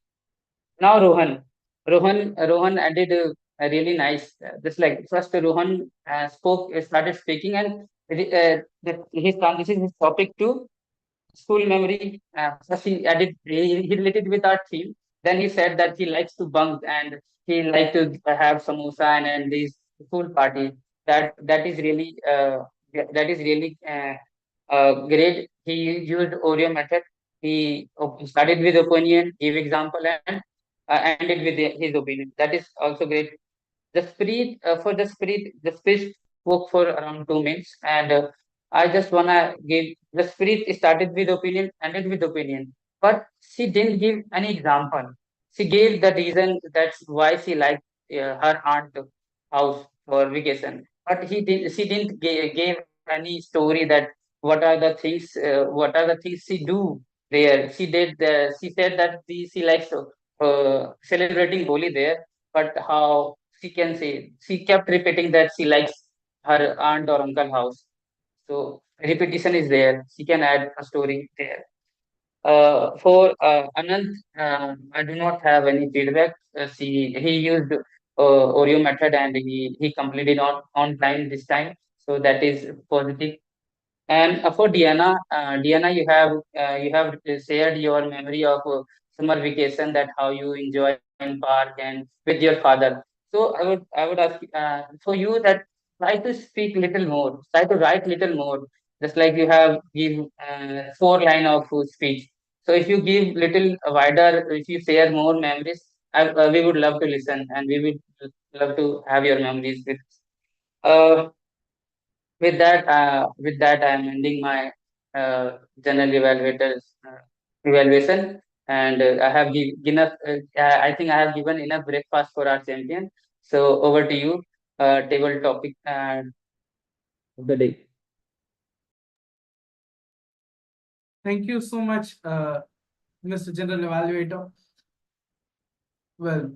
Now Rohan added really nice. Just like first Rohan started speaking and this is his topic too school memory. First, he related with our theme. Then he said that he likes to bunk and he liked to have samosa and this school party. That is really great. He used Oreo method. He started with opinion, gave example, and ended with his opinion. That is also great. The spirit spoke for around 2 minutes, and I just wanna give the spirit started with opinion, ended with opinion, but she didn't give any example. She gave the reason that's why she liked her aunt house for vacation, but he did. She didn't gave any story that what are the things she do there. She said that she likes celebrating Holi there, but how she can say, she kept repeating that she likes her aunt or uncle house. So repetition is there. She can add a story there. For Anand, I do not have any feedback. He used Oreo method and he completed on time this time, so that is positive. And for Diana, you have shared your memory of summer vacation, that how you enjoy in park and with your father. So I would ask for you that try to speak little more, try to write little more, just like you have give 4 line of speech. So if you give little wider, if you share more memories, we would love to listen and we would love to have your memories with us. With that, I am ending my general evaluation, and I have enough. I think I have given enough breakfast for our champion. So over to you, table topic of the day. Thank you so much, Mr. General Evaluator. Well,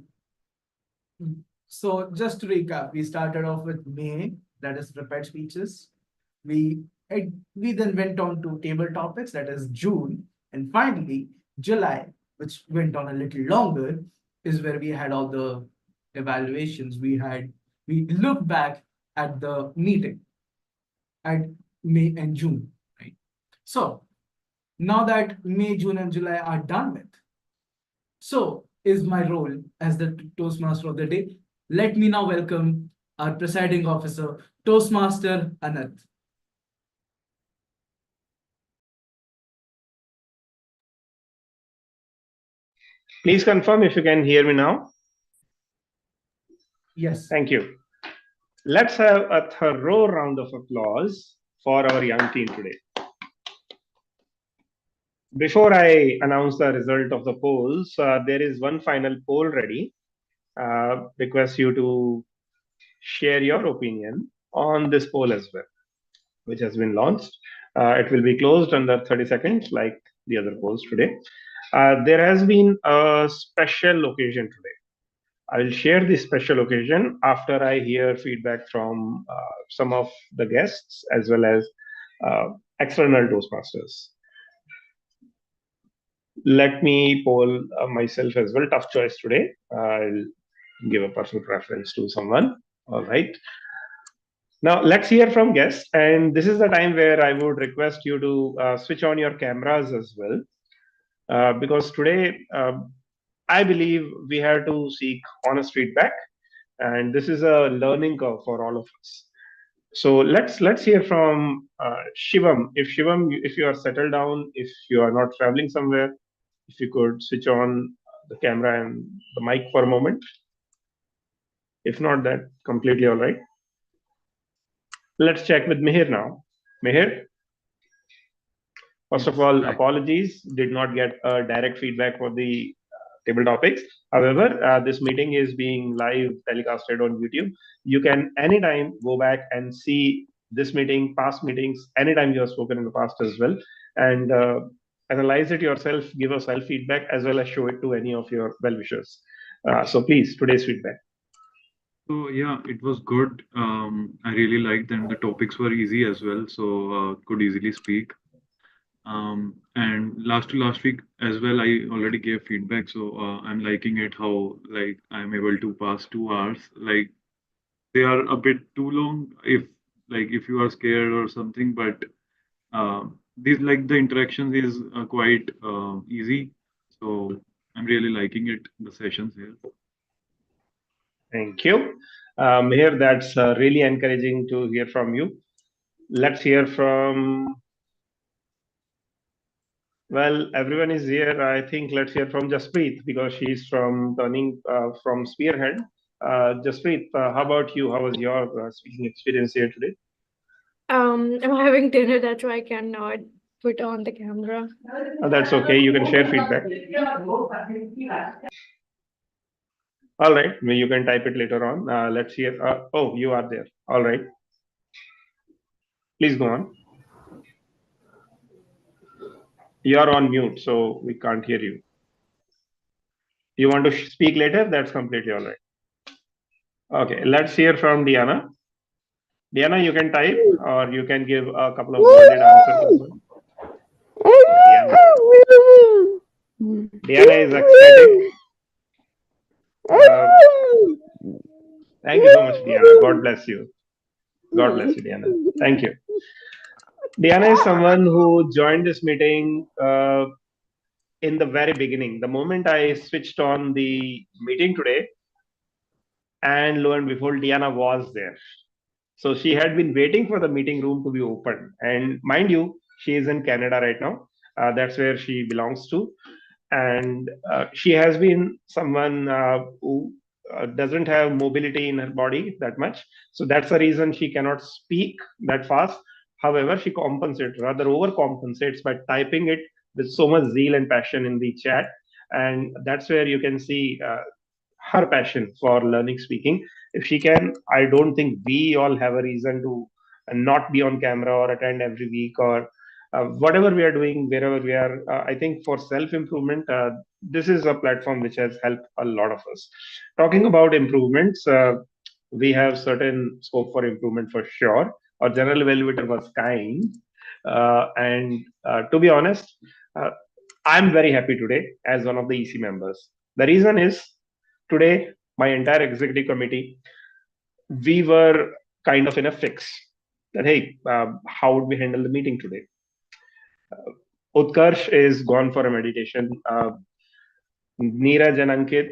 so just to recap, we started off with May, that is prepared speeches. We we then went on to table topics, that is June, and finally July, which went on a little longer, is where we had all the evaluations. We looked back at the meeting at May and June, right? So now that May, June, and July are done with, so is my role as the Toastmaster of the day. Let me now welcome our presiding officer, Toastmaster Anant. Please confirm if you can hear me now. Yes. Thank you. Let's have a thorough round of applause for our young team today. Before I announce the result of the polls, there is one final poll ready. Request you to share your opinion on this poll as well, which has been launched. It will be closed under 30 seconds, like the other polls today. There has been a special occasion today. I will share this special occasion after I hear feedback from some of the guests as well as external Toastmasters. Let me poll myself as well. Tough choice today. I'll give a personal preference to someone. All right. Now let's hear from guests, and this is the time where I would request you to switch on your cameras as well, because today I believe we have to seek honest feedback, and this is a learning curve for all of us. So let's hear from Shivam. If you are settled down, if you are not traveling somewhere, if you could switch on the camera and the mic for a moment. If not, that completely all right. Let's check with Mihir now. Mihir, first of all, apologies, did not get direct feedback for the table topics. However, this meeting is being live telecasted on YouTube. You can anytime go back and see this meeting, past meetings, anytime you have spoken in the past as well, and analyze it yourself, give us self feedback, as well as show it to any of your well wishers. So please, today's feedback. So yeah, it was good. I really liked them. The topics were easy as well, so could easily speak. And last to last week as well, I already gave feedback, so I'm liking it how like I'm able to pass 2 hours. Like they are a bit too long if you are scared or something, but these like the interactions is quite easy. So I'm really liking it, the sessions here. Thank you. Mihir, that's really encouraging to hear from you. Let's hear from, well, everyone is here. I think let's hear from Jaspreet because she's from turning from Spearhead. Jaspreet, how about you? How was your speaking experience here today? I'm having dinner, that's why I cannot put on the camera. That's okay. You can share feedback. All right. You can type it later on. Let's hear. Oh, you are there. All right. Please go on. You're on mute, so we can't hear you. You want to speak later? That's completely all right. Okay, let's hear from Diana. Diana, you can type or you can give a couple of worded answers as well. Oh, Diana is ecstatic. Uh, Thank you so much, Diana. God bless you. God bless you, Diana. Thank you. Diana is someone who joined this meeting in the very beginning. The moment I switched on the meeting today, and lo and behold, Diana was there. So she had been waiting for the meeting room to be opened. And mind you, she is in Canada right now. That's where she belongs to. And she has been someone who doesn't have mobility in her body that much. So that's the reason she cannot speak that fast. However, she compensates, rather overcompensates by typing it with so much zeal and passion in the chat. And that's where you can see her passion for learning speaking. If she can, I don't think we all have a reason to not be on camera or attend every week or whatever we are doing, wherever we are. I think for self improvement, this is a platform which has helped a lot of us. Talking about improvements, we have certain scope for improvement for sure. Our general evaluator was kind. And to be honest, uh, I'm very happy today as one of the EC members. The reason is today, my entire executive committee, we were kind of in a fix that, hey, how would we handle the meeting today? Utkarsh is gone for a meditation. Neeraj and Ankit,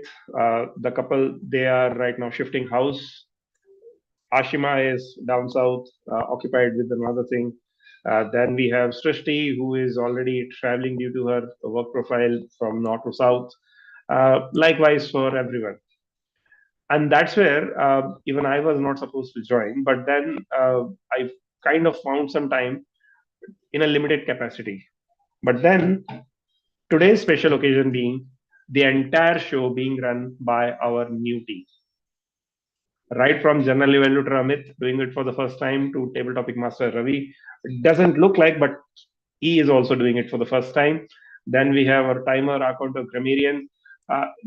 the couple, they are right now shifting house. Ashima is down south, occupied with another thing. Then we have Srishti, who is already traveling due to her work profile from north to south. Likewise for everyone. And that's where even I was not supposed to join, but then I kind of found some time in a limited capacity. But then today's special occasion being the entire show being run by our new team, right from general evaluator Amit doing it for the first time to table topic master Ravi. It doesn't look like, but he is also doing it for the first time. Then we have our timer, account of grammarian,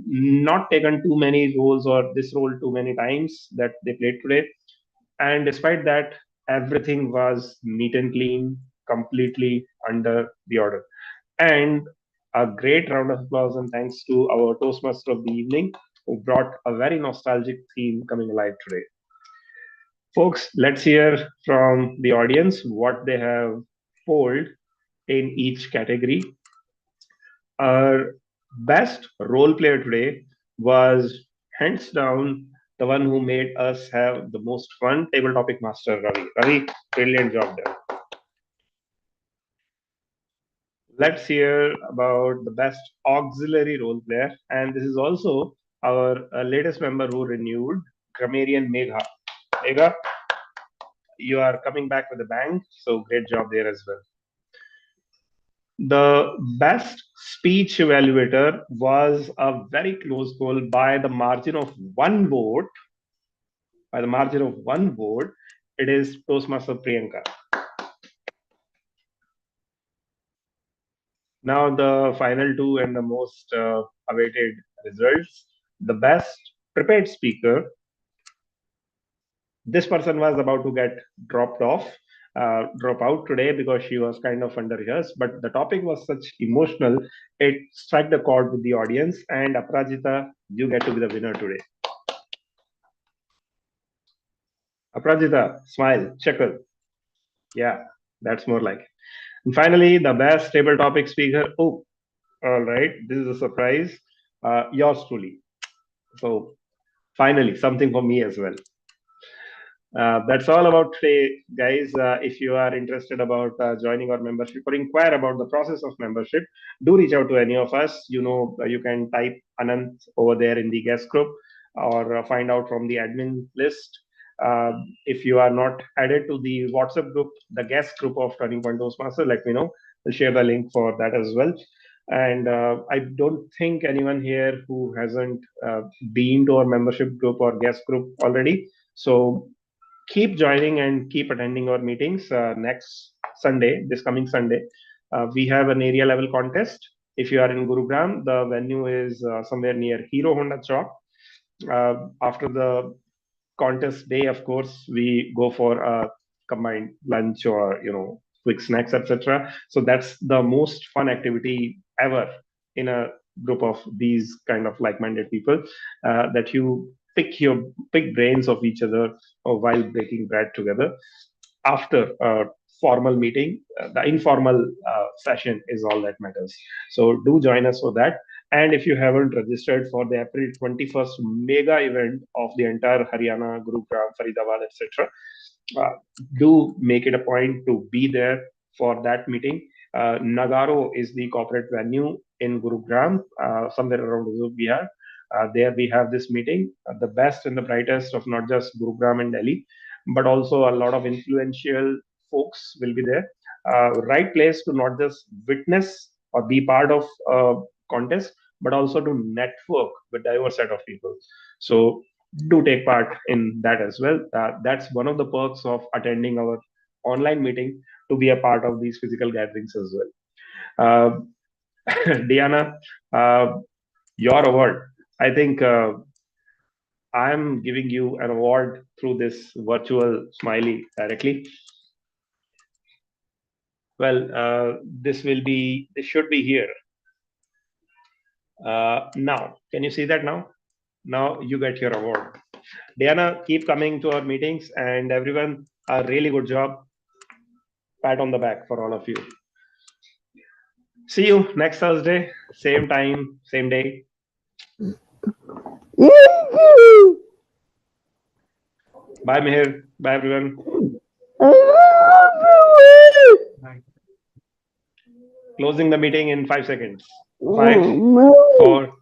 not taken too many roles or this role too many times that they played today. And despite that, everything was neat and clean, completely under the order. And a great round of applause and thanks to our Toastmaster of the evening, who brought a very nostalgic theme coming alive today. Folks, let's hear from the audience what they have polled in each category. Our best role player today was hands down the one who made us have the most fun, table topic master Ravi. Ravi, brilliant job there. Let's hear about the best auxiliary role player, and this is also our latest member who renewed, grammarian Megha. Megha, you are coming back with a bang, so great job there as well. The best speech evaluator was a very close call by the margin of one vote. By the margin of one vote, it is Toastmaster Priyanka. Now the final two and the most awaited results. The best prepared speaker. This person was about to get dropped off, drop out today because she was kind of under rehearsed. But the topic was such emotional, it struck the chord with the audience. And Aprajita, you get to be the winner today. Aprajita, smile, chuckle. Yeah, that's more like it. And finally, the best table topic speaker. Oh, all right, this is a surprise. Yours truly. So finally, something for me as well. That's all about today, guys. If you are interested about joining our membership or inquire about the process of membership, do reach out to any of us. You know, you can type Anant over there in the guest group or find out from the admin list. If you are not added to the WhatsApp group, the guest group of Turning Point Toastmaster, let me know. We'll share the link for that as well. And I don't think anyone here who hasn't been to our membership group or guest group already. So keep joining and keep attending our meetings next Sunday, this coming Sunday. We have an area level contest. If you are in Gurugram, the venue is somewhere near Hero Honda Chowk. After the contest day, of course, we go for a combined lunch or quick snacks, etc. So that's the most fun activity ever in a group of these kind of like-minded people, that you pick brains of each other while breaking bread together. After a formal meeting, the informal session is all that matters. So do join us for that. And if you haven't registered for the April 21st mega event of the entire Haryana, Gurugram, Faridabad, etc., uh, do make it a point to be there for that meeting. Nagaro is the corporate venue in Gurugram, somewhere around Bihar. There we have this meeting, the best and the brightest of not just Gurugram and Delhi, but also a lot of influential folks will be there. Right place to not just witness or be part of contest, but also to network with diverse set of people. So do take part in that as well. That's one of the perks of attending our online meeting, to be a part of these physical gatherings as well. Diana, your award. I think I'm giving you an award through this virtual smiley directly. Well, this should be here. Now, can you see that now? Now you get your award. Diana, keep coming to our meetings, and everyone, a really good job. Pat on the back for all of you. See you next Thursday, same time, same day. Bye, Mihir. Bye, everyone. Closing the meeting in 5 seconds. 5, 4,